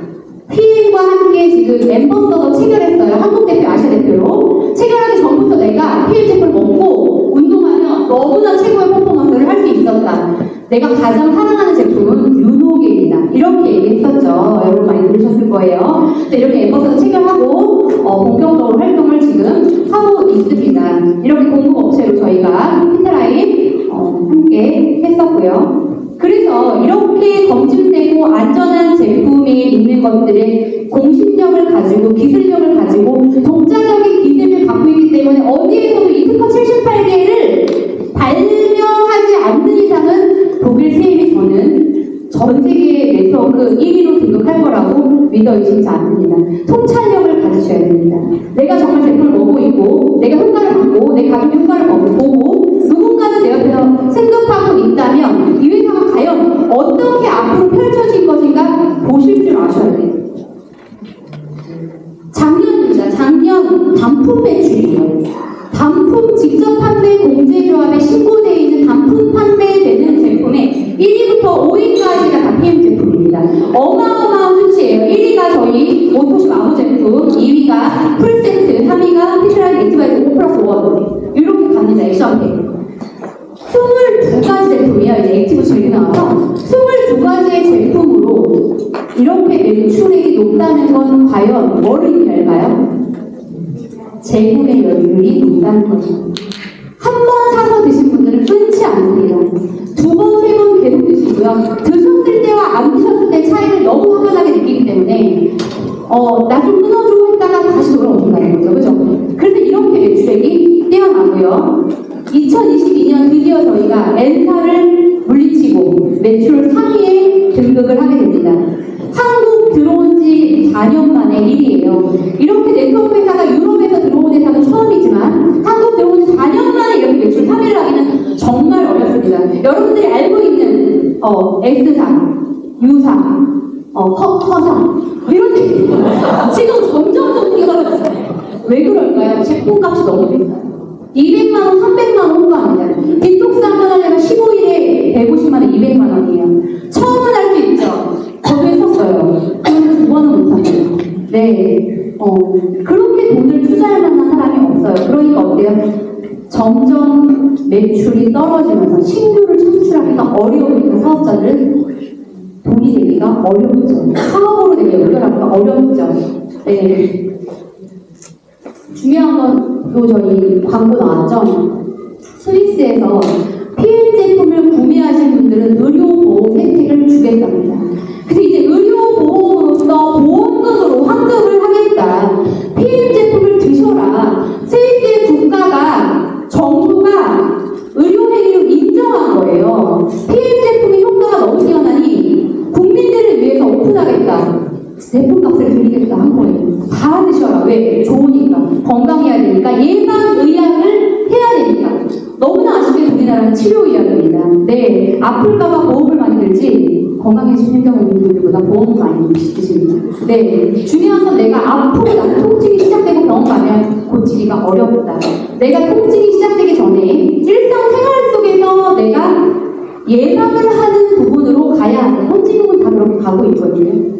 PM과 함께 지금 엠버서더 체결했어요. 한국 대표, 아시아 대표로. 체결하기 전부터 내가 PM 제품을 먹고 운동하면 너무나 최고의 퍼포먼스를 할 수 있었다. 내가 가장 사랑하는 제품은 유노겔이다. 이렇게 얘기했었죠. 여러분 많이 들으셨을 거예요. 이렇게 엠버서더 체결하고 본격적으로 활동을 지금 하고 있습니다. 이렇게 공급업체로 저희가 피트라인 함께 했었고요. 그래서 이렇게 검증되고 안전한 제품에 있는 것들의 공신력을 가지고 기술력을 가지고 독자적인 기술을 갖고 있기 때문에 어디에서도 이 특허 78개를 발명하지 않는 이상은 독일 CM이 저는 전 세계 네트워크 1위로 등극할 거라고 믿어요. 의심치 않습니다. 통찰력을 가지셔야 됩니다. 내가 정말 제품을 먹고 있고, 내가 효과를 받고, 내 가족이 효과를 보고, 누군가는 내 옆에서 생각하고 있다면 이 회사가 과연 어떻게 앞으로 펼쳐질 것인가 보실 줄 아셔야 돼요. 작년입니다. 작년 단품 매출이에요. 단품 직접 판매 공제조합에 신고되어 있는 단품 판매되는 제품의 1위부터 5위까지가 다 PM 제품입니다. 어마어마한 수치예요. 1위가 저희 모토십 아무 제품, 2위가 풀세트, 3위가 피트라이트 액티바이즈 5+1 이렇게 갑니다. 액션팩 22가지 제품이에요. 이제 액티브 젤이 나와서 22가지의 제품으로 이렇게 매출액이 높다는 건 과연 뭐를 의미할까요? 재구매 여율이 높다는 거죠. 한 번 사서 드신 분들은 끊지 않습니다. 두 번, 세 번 계속 드시고요. 드셨을 때와 안 드셨을 때 차이를 너무 확연하게 느끼기 때문에 나 좀 끊어줘 했다가 다시 돌아오신다는 거죠. 그죠? 그래서 이렇게 매출액이 뛰어나고요. 2022년 드디어 저희가 N사를 물리치고 매출 3위에 등극을 하게 됩니다. 한국 들어온 지 4년 만에 1위예요. 이렇게 네트워크 회사가 유럽에서 들어온 회사도 처음이지만 한국 들어온 지 4년 만에 이렇게 매출 3위를 하기는 정말 어렵습니다. 여러분들이 알고 있는 S사, U사, 커사 이런 데 지금 점점 왜 그럴까요? 제품값이 너무 비싸요. 200만 원, 300만 원 홍보합니다. 디톡스 한번 하려면 15일에 150만 원, 200만 원이에요. 처음은 할 수 있죠. 저도 했었어요. 그런데 두 번은 못합니다. 네. 그렇게 돈을 투자할 만한 사람이 없어요. 그러니까 어때요? 점점 매출이 떨어지면서 신규를 창출하기가 어려우니까 사업자들은 돈이 되기가 어렵죠. 사업으로 내가 연결하기가 어렵죠. 네. 중요한 건 또 저희 광고 나왔죠. 스위스에서 PM 제품을 구매하신 분들은 의료보험 혜택을 주겠답니다. 근데 이제 의료보험으로서 보험금으로 환급을 하겠다. PM 제품을 드셔라. 스위스의 국가가 정부가 의료행위로 인정한 거예요. PM 제품의 효과가 너무 뛰어나니 국민들을 위해서 오픈하겠다. 제품값을 드리겠다 한 거예요. 다 드셔라. 왜? 좋으니까. 건강해야 되니까. 예방의학을 해야 되니까. 너무나 아쉽게 우리나라는 치료의학입니다. 네. 아플까봐 보험을 많이 들지 건강해지는 경우 있는 분들보다 보험을 많이 드십니다. 네. 중요한 건 내가 아프고 나는 통증이 시작되고 병원 가면 고치기가 어렵다. 내가 통증이 시작되기 전에 일상생활 속에서 내가 예방을 하는 부분으로 가야 하는 선진국은 다 그렇게 가고 있거든요.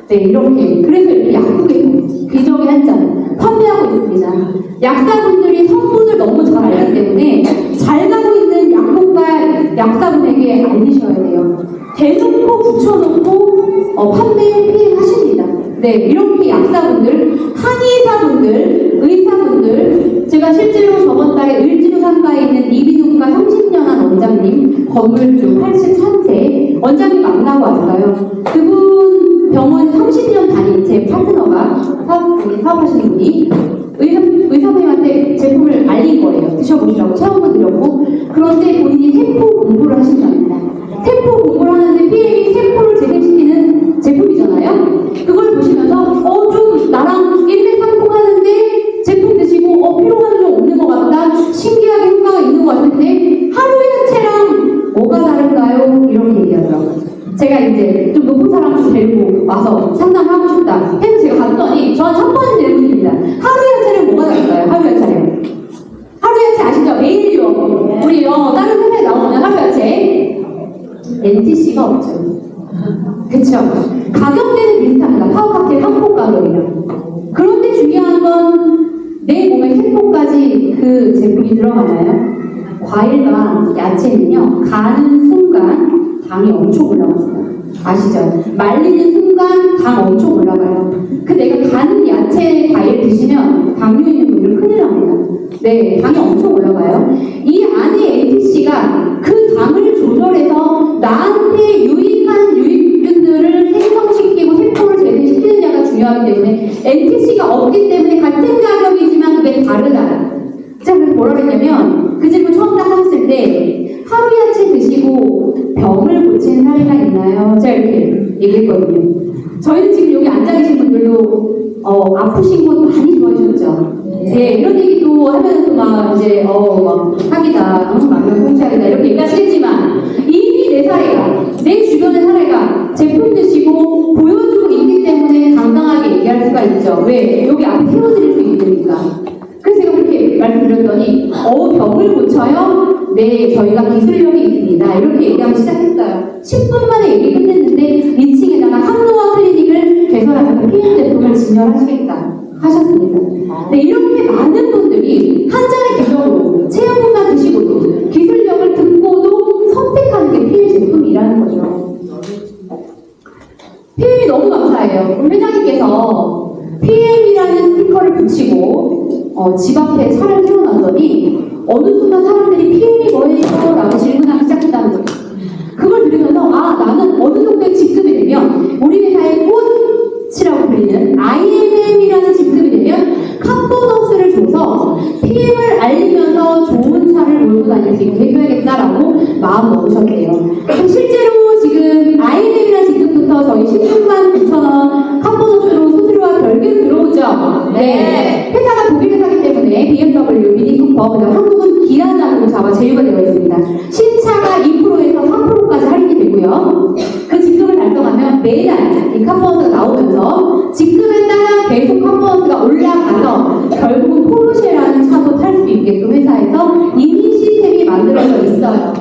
네, 이렇게. 그래서 이렇게 약국에서 기적의 한 잔 판매하고 있습니다. 약사분들이 성분을 너무 잘 알기 때문에 잘 가고 있는 약국과 약사분에게 알리셔야 돼요. 대놓고 붙여놓고 판매 피행하십니다. 네, 이렇게 약사분들, 한의사분들, 의사분들, 제가 실제로 저번 달에 을지로 상가에 있는 이비인후과 30년한 원장님, 건물주 83세 원장님 만나고 왔어요. 그분 병원 30년 다닌 제 파트너가 사업하시는 분이 의사님한테 제품을 알린 거예요. 드셔보시라고 체험을 드렸고, 그런데 본인이 세포 공부를 하신답니다. 세포 공부를 하는데 PM이 세포를 재생시키는 제품이잖아요. 그걸 보시면서 좀 나랑 일맥상통하는데 제품 드시고 피로감이 좀 없는 것 같다. 신기하게 효과가 있는 것 같은데 하루 야채랑 뭐가 다른가요? 이렇게 얘기하더라고요. 제가 이제 좀 높은 사람 좀 데리고 와서 상담하고 싶다 해서 제가 갔더니 저는 첫 번째 질문입니다. 하루 야채는 뭐가 다른가요? 하루 야채는 하루 야채 아시죠? 메일리로 우리 다른 회사에 나오는 하루 야채 NTC가 없죠. 그쵸? 가격대는 비슷합니다. 파워칵테일 한 포 가격이랑. 그런데 중요한 건 내 몸에 세포까지 그 제품이 들어가나요? 과일과 야채는요, 가는 순간 당이 엄청 올라갔어요. 아시죠? 말리는 순간 당 엄청 올라가요. 내가 간 야채 과일 드시면 당뇨 있는 분들 큰일 납니다. 네, 당이 엄청 올라가요. 이 안에 NTC가 그 당을 조절해서 나한테 유익한 유익균들을 생성시키고 세포를 재생시키느냐가 중요하기 때문에 NTC가 없기 때문에 같은 가격이지만 그게 다르다. 제가 그래서 뭐라 그랬냐면 그 질문 처음 딱 하셨을 때 하루 야채 드시고 병을 고치는 사례가 있나요? 제가 이렇게 얘기했거든요. 저희는 지금 여기 앉아 계신 분들도 아프신 분 많이 좋아하셨죠. 네, 이런 얘기도 하면서 막 이제 막 사기다, 망명 통치하겠다 이렇게 얘기하시겠지만 이미 내 사례가, 내 주변의 사례가 제품 드시고 보여주고 있기 때문에 당당하게 얘기할 수가 있죠. 왜? 여기 앞에 세워드릴 수 있으니까. 그래서 제가 그렇게 말씀드렸더니 병을 고쳐요? 네, 저희가 기술력이 있습니다. 이렇게 얘기하기 시작했어요. 10분 만에 얘기 끝냈는데 2층에다가 항노화 클리닉을 개설하면서 PM 제품을 진열하시겠다 하셨습니다. 네, 이렇게 많은 분들이 한 장의 기적으로 체험품만 드시고도 기술력을 듣고도 선택하는 게 PM 제품이라는 거죠. PM이 너무 감사해요. 우리 회장님께서 PM이라는 스티커를 붙이고 집 앞에 차를 세워놨더니 어느 순간 사람들이 PM이 뭐예요? 라고 질문하기 시작했다는 거예요. 그걸 들으면서 나는 어느 정도의 직급이 되면 우리 회사의 꽃이라고 불리는 IMM이라는 직급이 되면 컵보너스를 줘서 PM을 알리면서 좋은 차를 몰고 다닐 수 있게 해줘야겠다라고 마음 먹으셨대요. 실제로 지금 IMM이라는 직급부터 저희 16만 9천원 컵보너스로 수수료와 별개로 들어오죠. 네. 회사가 독일 회사기 때문에 BMW, 미니 쿠퍼, 그다음 한국은 기아장으로 잡아 제휴가 되어 있습니다. 신차가 2%에서 3%까지 할인이 되고요. 그 직급을 달성하면 매달 이 컵보너스가 나오면서 직급에 따라 계속 컵보너스가 올라가서 결국은 포르쉐라는 차도 탈 수 있게끔 회사에서 이미 시스템이 만들어져 있어요.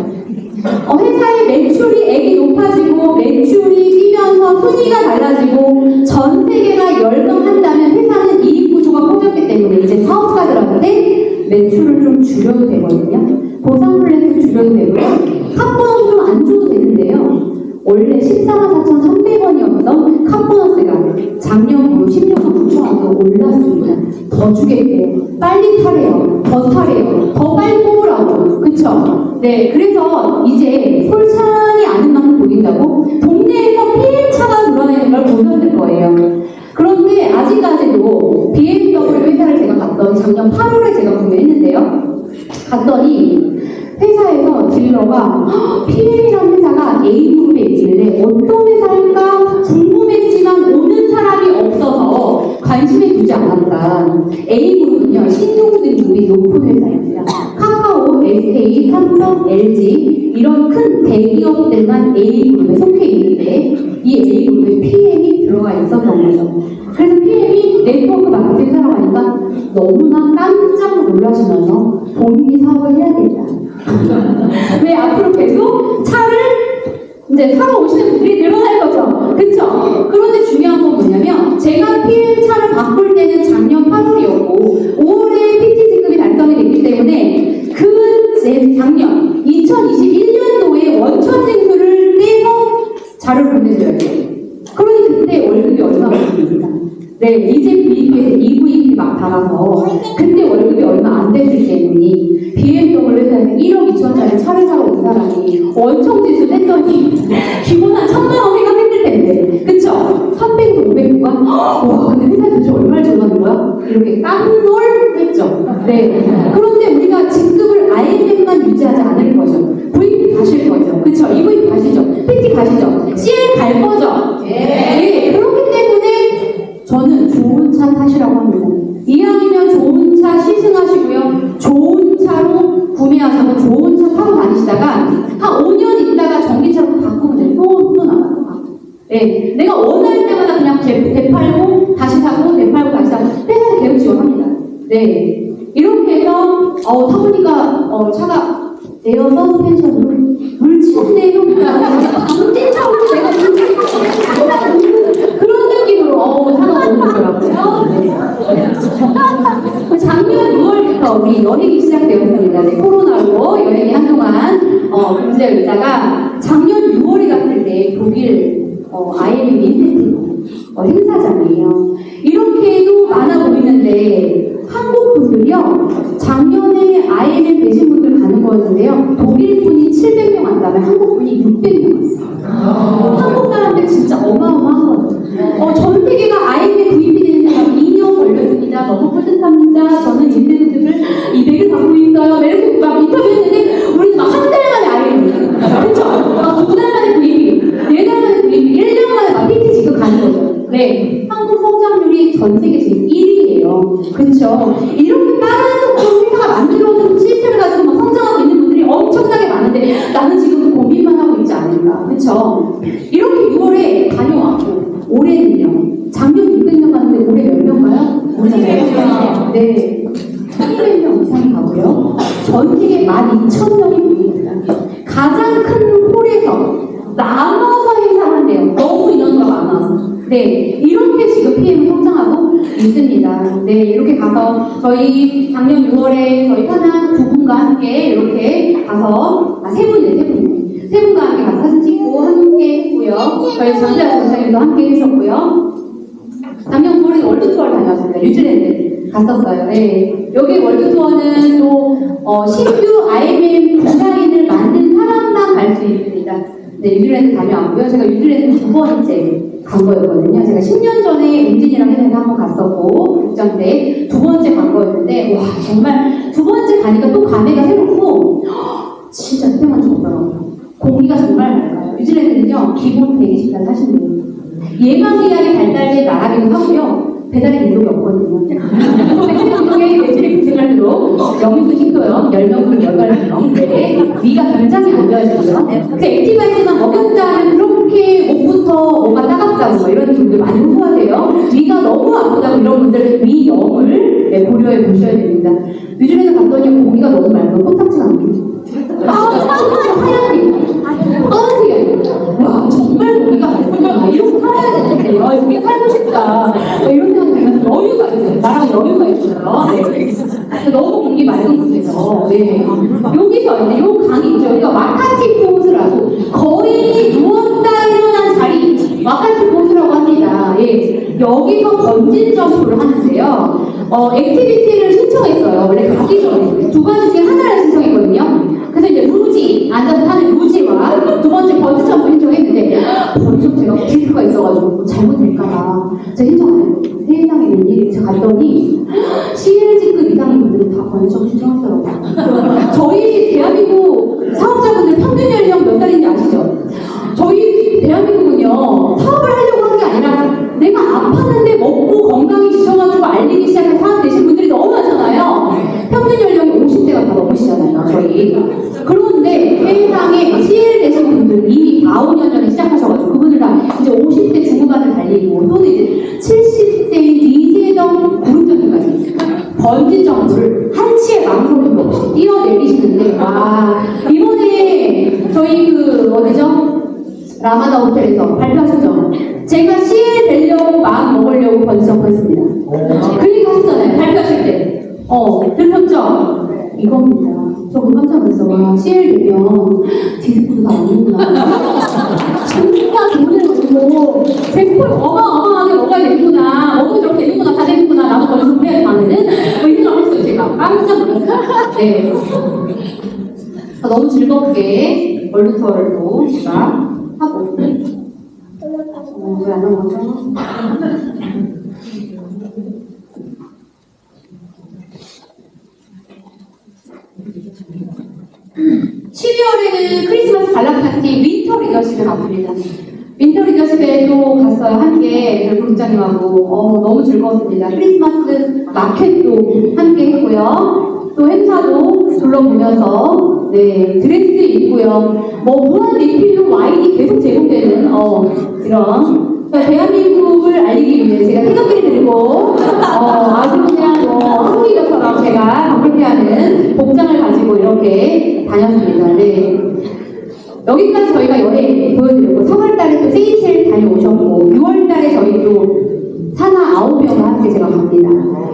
회사의 매출이 높아지고 매출이 뛰면서 순위가 달라지고 전 세계가 열광한다면 회사는 이익 구조가 커졌기 때문에 이제 사업가들한테 매출을 좀 줄여도 되거든요. 보상 플랜도 줄여도 되고요. 컵보너스 좀 안 줘도 되는데요. 원래 144,300원이었던 컵보너스가 작년으로 16만 9천원으로 올랐습니다. 더 주겠대요. 빨리 타래요. 더 타래요. 더 빨리 뽑으라고. 그쵸? 네, 그래서 이제 솔찬이 아는 만큼 보인다고 동네에서 PM차가 돌아다니는 걸 보셨을 거예요. 그런데 아직까지도 BMW 회사를 제가 갔더니 작년 8월에 제가 구매했는데요. 갔더니 회사에서 딜러가 PM이라는 회사가 A그룹에 있길래 어떤 회사일까 궁금했지만 오는 사람이 없어서 관심을 두지 않았다. A그룹은요, 신용등급이 높은 회사입니다. 카카오, SK, 삼성, LG 이런 큰 대기업들만 A그룹에 속해 있는데 이 A그룹에 PM이 들어가 있었던 거죠. 그래서 PM이 네트워크 마케팅 사러 가니까 너무나 깜짝 놀라시면서 본인이 사업을 해야겠다. 왜 앞으로 계속 차를 이제 사러 오시는 분들이 늘어날 거죠. 그쵸? 그런데 중요한 건 뭐냐면 제가 PM 차를 바꿀 때는 작년 8월이었고 5월에 PT 직급이 달성이 됐기 때문에 제 작년 2021년도에 원천 징수를 떼서 자료를 보내줘야 돼요. 그러니 그때 월급이 얼마 안 됩니다. 네, 이제 VP에서 EVP 막 달아서 그때 월급이 얼마 안 됐을 때니 BMW 회사에서 1억 2천짜리 차를 사러 온 사람이 원청지수 뗐더니 기본 한 1,000만 원 생각했을 텐데 그쵸? 300에서 500만 와 근데 회사 도대체 얼마를 줘가는 거야? 이렇게 깜놀했죠. 네. 그런데 우리가 직급을 IMM만 유지하지 않을 거죠. VP 가실 거죠. 그쵸? EVP 가시죠. PT 가시죠. CL 갈 거죠. 네. 그렇기 때문에 저는 좋은 차 타시라고 합니다. 이왕이면 좋은 차 시승하시고요. 좋은 차로 구매하셔서 좋은 차 타고 다니시다가 한 5년 있다가 전기차로 바꾸면 돼요. 또 나와요. 네, 내가 원할 때마다 그냥 되팔고 다시 사고 되팔고 다시 사고 회사에서 계속 지원합니다. 네, 이렇게 해서 타보니까 차가 에어 서스펜션으로 물친대로 강진 차오고 내가 그런 느낌으로 차가 너무 좋더라고요. 네. 작년 6월부터 우리 여행이 시작되었습니다. 네, 코로나로 여행이 한동안 문제가 있다가 작년 6월에 갔을 때 독일 IMM 인센티브 행사장이에요. 이렇게도 많아 보이는데 한국 분들이요 작년에 IMM 되신 분들 가는 거였는데요 독일 분이 700명 왔다면 한국 분이 600명 왔어요. 한국 사람들 진짜 어마어마하거든요. 전 세계가 IMM 구입이 되는데 2년 걸렸습니다. 너무 뿌듯합니다. 저는 인센티브를 200을 받고 있어요. 이렇게 막 인터뷰했는데 우리는 막 한 달 만에 IMM 그렇죠? 2달 만에 구입이 4달 만에 구입이 1년 만에 이렇게 빠른 속도로 회사가 만들어지고 시스템을 가지고 막 성장하고 있는 분들이 엄청나게 많은데 나는 지금 고민만 하고 있지 않을까. 그쵸? 이렇게 6월에 다녀왔고 올해는요. 작년 600명 갔는데 올해 몇 명 가요? 200명. 네. 1200명 이상이 가고요. 전 세계 12,000명이 모입니다. 가장 큰 홀에서 나눠서 행사를 한대요. 너무 인원수가 많아서. 네, 이렇게 지금 PM은 성장하고 있습니다. 네, 이렇게 가서 저희 작년 6월에 저희 편한 두 분과 함께 이렇게 가서 세 분과 함께 가서 사진 찍고 함께 했고요. 저희 전재학 원장님도 함께 해주셨고요. 작년 9월에 월드투어를 다녔습니다. 뉴질랜드 갔었어요. 네, 여기 월드투어는 또 신규 IMM 디자인을 만든 사람만 갈 수 있습니다. 네, 뉴질랜드 다녀왔고요. 제가 뉴질랜드 두 번째 간 거였거든요. 제가 10년 전에 엔진이랑 회사에서 한번 갔었고, 국장 때 두 번째 간 거였는데, 와, 정말 두 번째 가니까 또 감회가 새롭고, 진짜 그때만 좋더라고요. 공기가 정말 맑아요. 뉴질랜드는요, 기본 120까지 하시는 거예요. 예방의학이 발달된 나라기도 하고요. 배달의 민족이 없거든요. 백신민족의 매출이 급증할수록 영유도 식도염, 열명분, 열갈병, 위가 굉장히 안 좋아지고요. 그 액티바이트만 먹였다 하면 그렇게 목부터 뭔가 따갑다고 뭐 이런 분들 많이 호소하세요. 위가 너무 아프다고 이런 분들은 위염을 고려해 보셔야 됩니다. 뉴질랜드 갔더니 공기가 너무 맑고 코딱지가 안 보여요. 하얀 와, 정말 공기가 맑구나. 이렇게 살아야 되는데, 여기 살고 싶다. 이런 생각이 들면서 여유가 있어요. 나랑 여유가 있어요. 네. 너무 공기 맑은 곳에서. 네. 여기서 이제 요 강이 있죠. 여기가 와카티 포스라고 거의 누웠다 일어난 자리, 와카티 포스라고 합니다. 예. 여기서 번진 점프를 하는데요. 액티비티를 신청했어요. 원래 가기 전에. 두 가지 중에 하나를 신청했거든요. 그래서 이제 루지, 앉아서 타는 루지와 두 번째 번지 점프 신청했는데, 번지 제가 디스크가 있어가지고 잘못될까봐 제가 신청 안 했거든요. 세상에 웬일이 제가 갔더니 CLG급 이상인 분들은 다 번지 점프 신청하더라고요. 저희 대한민국 사업자분들 평균 연령 몇 살인지 아시죠? 저희 대한민국은요, 사업을 하려고 한 게 아니라 내가 아팠는데 먹고 건강이 지쳐가지고 알리기 시작한 사업 되신 분들이 너무 많잖아요. 평균 연령이 50대가 다 넘으시잖아요, 저희. 그런데 세상에 CL 되신 분들 이미 4, 5년 전에 시작하셔가지고 그분들 다 이제 50대 중후반을 달리고 또는 이제 70세인 이재동 구름점까지 번지 점프를 한치의 망설임도 없이 뛰어내리시는데, 와, 이번에 저희 어디죠? 라마다 호텔에서 발표하셨죠? 제가 CL 되려고 마음 먹으려고 번지 점프 했습니다. 그 얘기 하셨잖아요, 발표하실 때. 들으셨죠? 이겁니다. 조금 깜짝 놀랐어. 와, CL 되면 디스크도 다 오는구나. 진짜 돈을 주고 제품 어마어마하게 먹어야 되는구나. 먹으면 저렇게 되는구나. 다 되는구나. 나도 거기서 해야 하는 뭐 이 생각을 했어요. 제가 깜짝 놀랐어요. 네. 너무 즐겁게 월드 투어를 또 제가 하고 왜 안 하는 거죠? 12월에는 크리스마스 관람 파티 윈터 리더십에 갔습니다. 윈터 리더십에도 갔어요. 함께 부국장님하고 너무 즐거웠습니다. 크리스마스 마켓도 함께 했고요. 또 행사도 둘러보면서 네, 드레스 입고요. 무한 리필로 와인이 계속 제공되는 이런 대한민국을 알리기 위해 제가 태극기를 들고 아주 그냥 한국인처럼 제가 방불케하는 복장을 가지고 이렇게 다녔습니다. 네. 여기까지 저희가 여행 보여드렸고 3월달에 또 세이첼 다녀오셨고 6월달에 저희 또 산하 9명과 함께 제가 갑니다.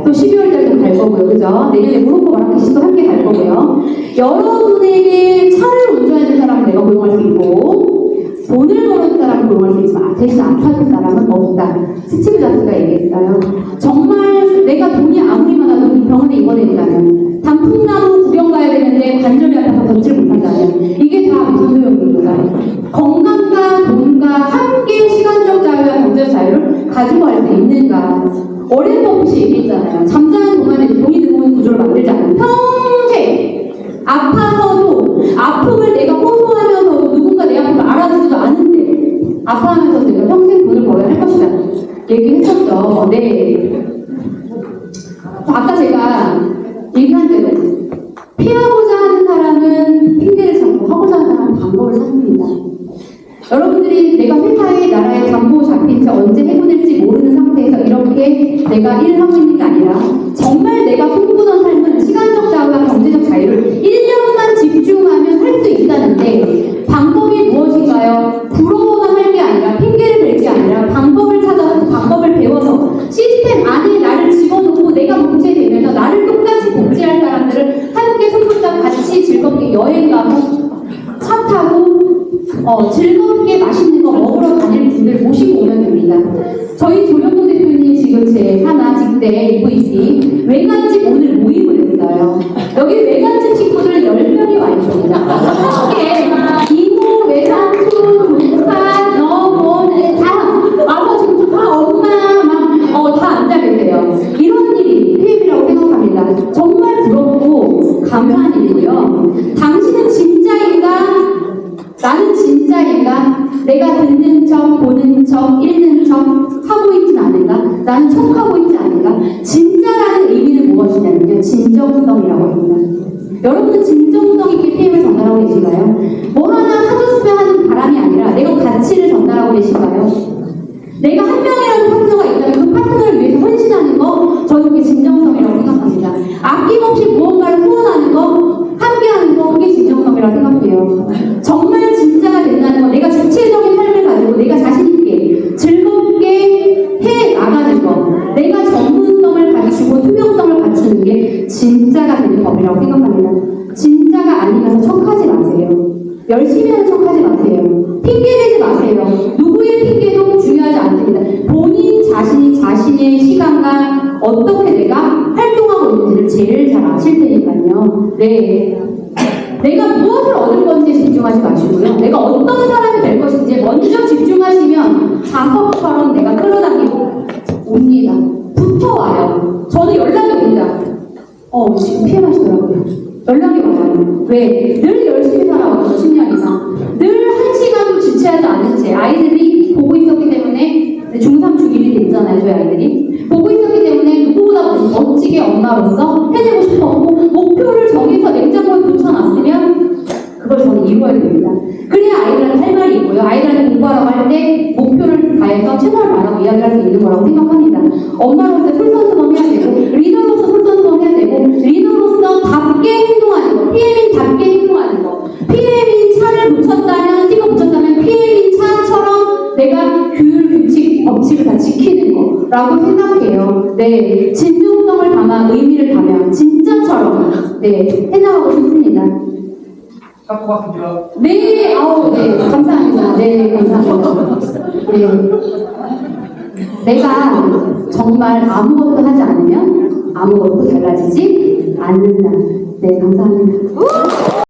또 12월달에도 갈 거고요. 그죠? 내년에 모로코 마라케시도 함께 갈 거고요. 여러분에게 차를 운전하는 사람은 내가 고용할 수 있고 돈을 버는 사람은 고용할 수 있지만 대신 아파줄 사람은 없다. 스티브 잡스가 얘기했어요. 정말 내가 돈이 아무리 많아도 병원에 입원했다면 단풍나무 구경 가야 되는데 관절이 아파서 걷질 못한다면 이게 다 무슨 소용입니까? 건강과 돈과 함께 시간적 자유와 경제적 자유를 가지고 갈 수 있는가? 워렌 버핏이 얘기했잖아요. 잠자는 동안에 돈이 들어오는 구조를 만들지 않으면 평생 아파서도 아픔을 내가 호소하면서도 누군가 내 아픔을 알아주지도 않은데 아파하면서 내가 평생 돈을 벌어야 할 것이다 얘기했었죠. 네. 아까 제가 내가 일을 하고 있는 게 아니라 정말 내가 꿈꾸던 삶은 시간적 자유와 경제적 자유를 1년만 집중하면 할 수 있다는데 방법이 무엇인가요? 부러워만 할 게 아니라 핑계를 댈 게 아니라 방법을 찾아서 방법을 배워서 시스템 안에 나를 집어넣고 내가 복제되면서 나를 똑같이 복제할 사람들을 함께 손붙잡고 같이 즐겁게 여행 가고 차 타고 즐겁게 맛있는 거 먹으러 다닐 분들 모시고 오면 됩니다. 저희 조영동 대표님 지금 제 하나 직대 EVP 외갓집 오늘 모임을 했어요. 여기 외갓집 식구들 10명이 와 있습니다. 이게 이모, 외삼촌, 동산, 다 와서 지금 다 엄마 다 앉아 계세요. 이런 일이 PM이라고 생각합니다. 정말 부럽고 감사한 일이고요. 당신은 진짜인가? 나는 진짜인가? 내가 듣는 척, 보는 척, 읽는 척 하고 있진 않은가? 나는 척하고 있지 않은가? 진짜라는 의미는 무엇이냐면요. 진정성이라고 합니다. 여러분은 진정성 있게 PM을 전달하고 계신가요? 뭐 하나 사줬으면 하는 바람이 아니라 내가 가치를 전달하고 계신가요? 내가 한 명이라도 파트너가 있다면 그 파트너를 위해서 헌신하는 거 저는 그게 진정성이라고 생각합니다. 아낌없이 무언가를 후원하는 거, 함께하는 거 그게 진정성이라고 생각해요. 정말 진짜가 된다는 건 내가 주체적인 삶을 가지고 내가 자신 있게 즐겁게 해 나가는 거, 내가 전문성을 가지고 투명성을 갖추는 게 진짜가 되는 법이라고 생각합니다. 진짜가 아니면서 척하지 마세요. 열심히 하는 척하지 마세요. 핑계대지 마세요. 누구의 핑계도 중요하지 않습니다. 본인 자신이 자신의 시간과 어떻게 내가 활동하고 있는지를 제일 잘 아실 테니까요. 네. 내가 무엇을 얻을 건지에 집중하지 마시고요. 내가 어떤 사람이 될 것인지에 먼저 집중하시면 자석처럼 내가 끌어당기고 옵니다. 붙어와요. 저는 연락이 옵니다. 지금 피해가시더라고요. 연락이 와요. 왜? 늘 열심히 살아왔죠. 10년 이상. 늘 1시간도 지체하지 않은 채 아이들이 보고 있었기 때문에 중3, 중1이 됐잖아요. 저희 아이들이. 보고 있었기 때문에 누구보다 멋지게 엄마로서 해내고 싶었고 목표를 정해서 냉장고에 붙여놨으면 그걸 저는 이루어야 됩니다. 그래야 아이들한테 할 말이 있고요. 아이들한테 공부하라고 할 때 목표를 다해서 최선을 다하고 이야기할 수 있는 거라고 생각합니다. 엄마로서 솔선수범해야 되고 리더로서 솔선수범해야 되고 리더로서 답게 행동하는 거, PM인 답게 행동하는 거. PM인 차를 붙였다면, 스티커 붙였다면 PM인 차처럼 내가 규율, 규칙, 법칙을 다 지키는 거라고 생각해요. 네, 진정성을 담아 의미를 담아 진짜처럼 해나가고 싶습니다. 네, 감사합니다. 네, 감사합니다. 네. 내가 정말 아무것도 하지 않으면 아무것도 달라지지 않는다. 네, 감사합니다.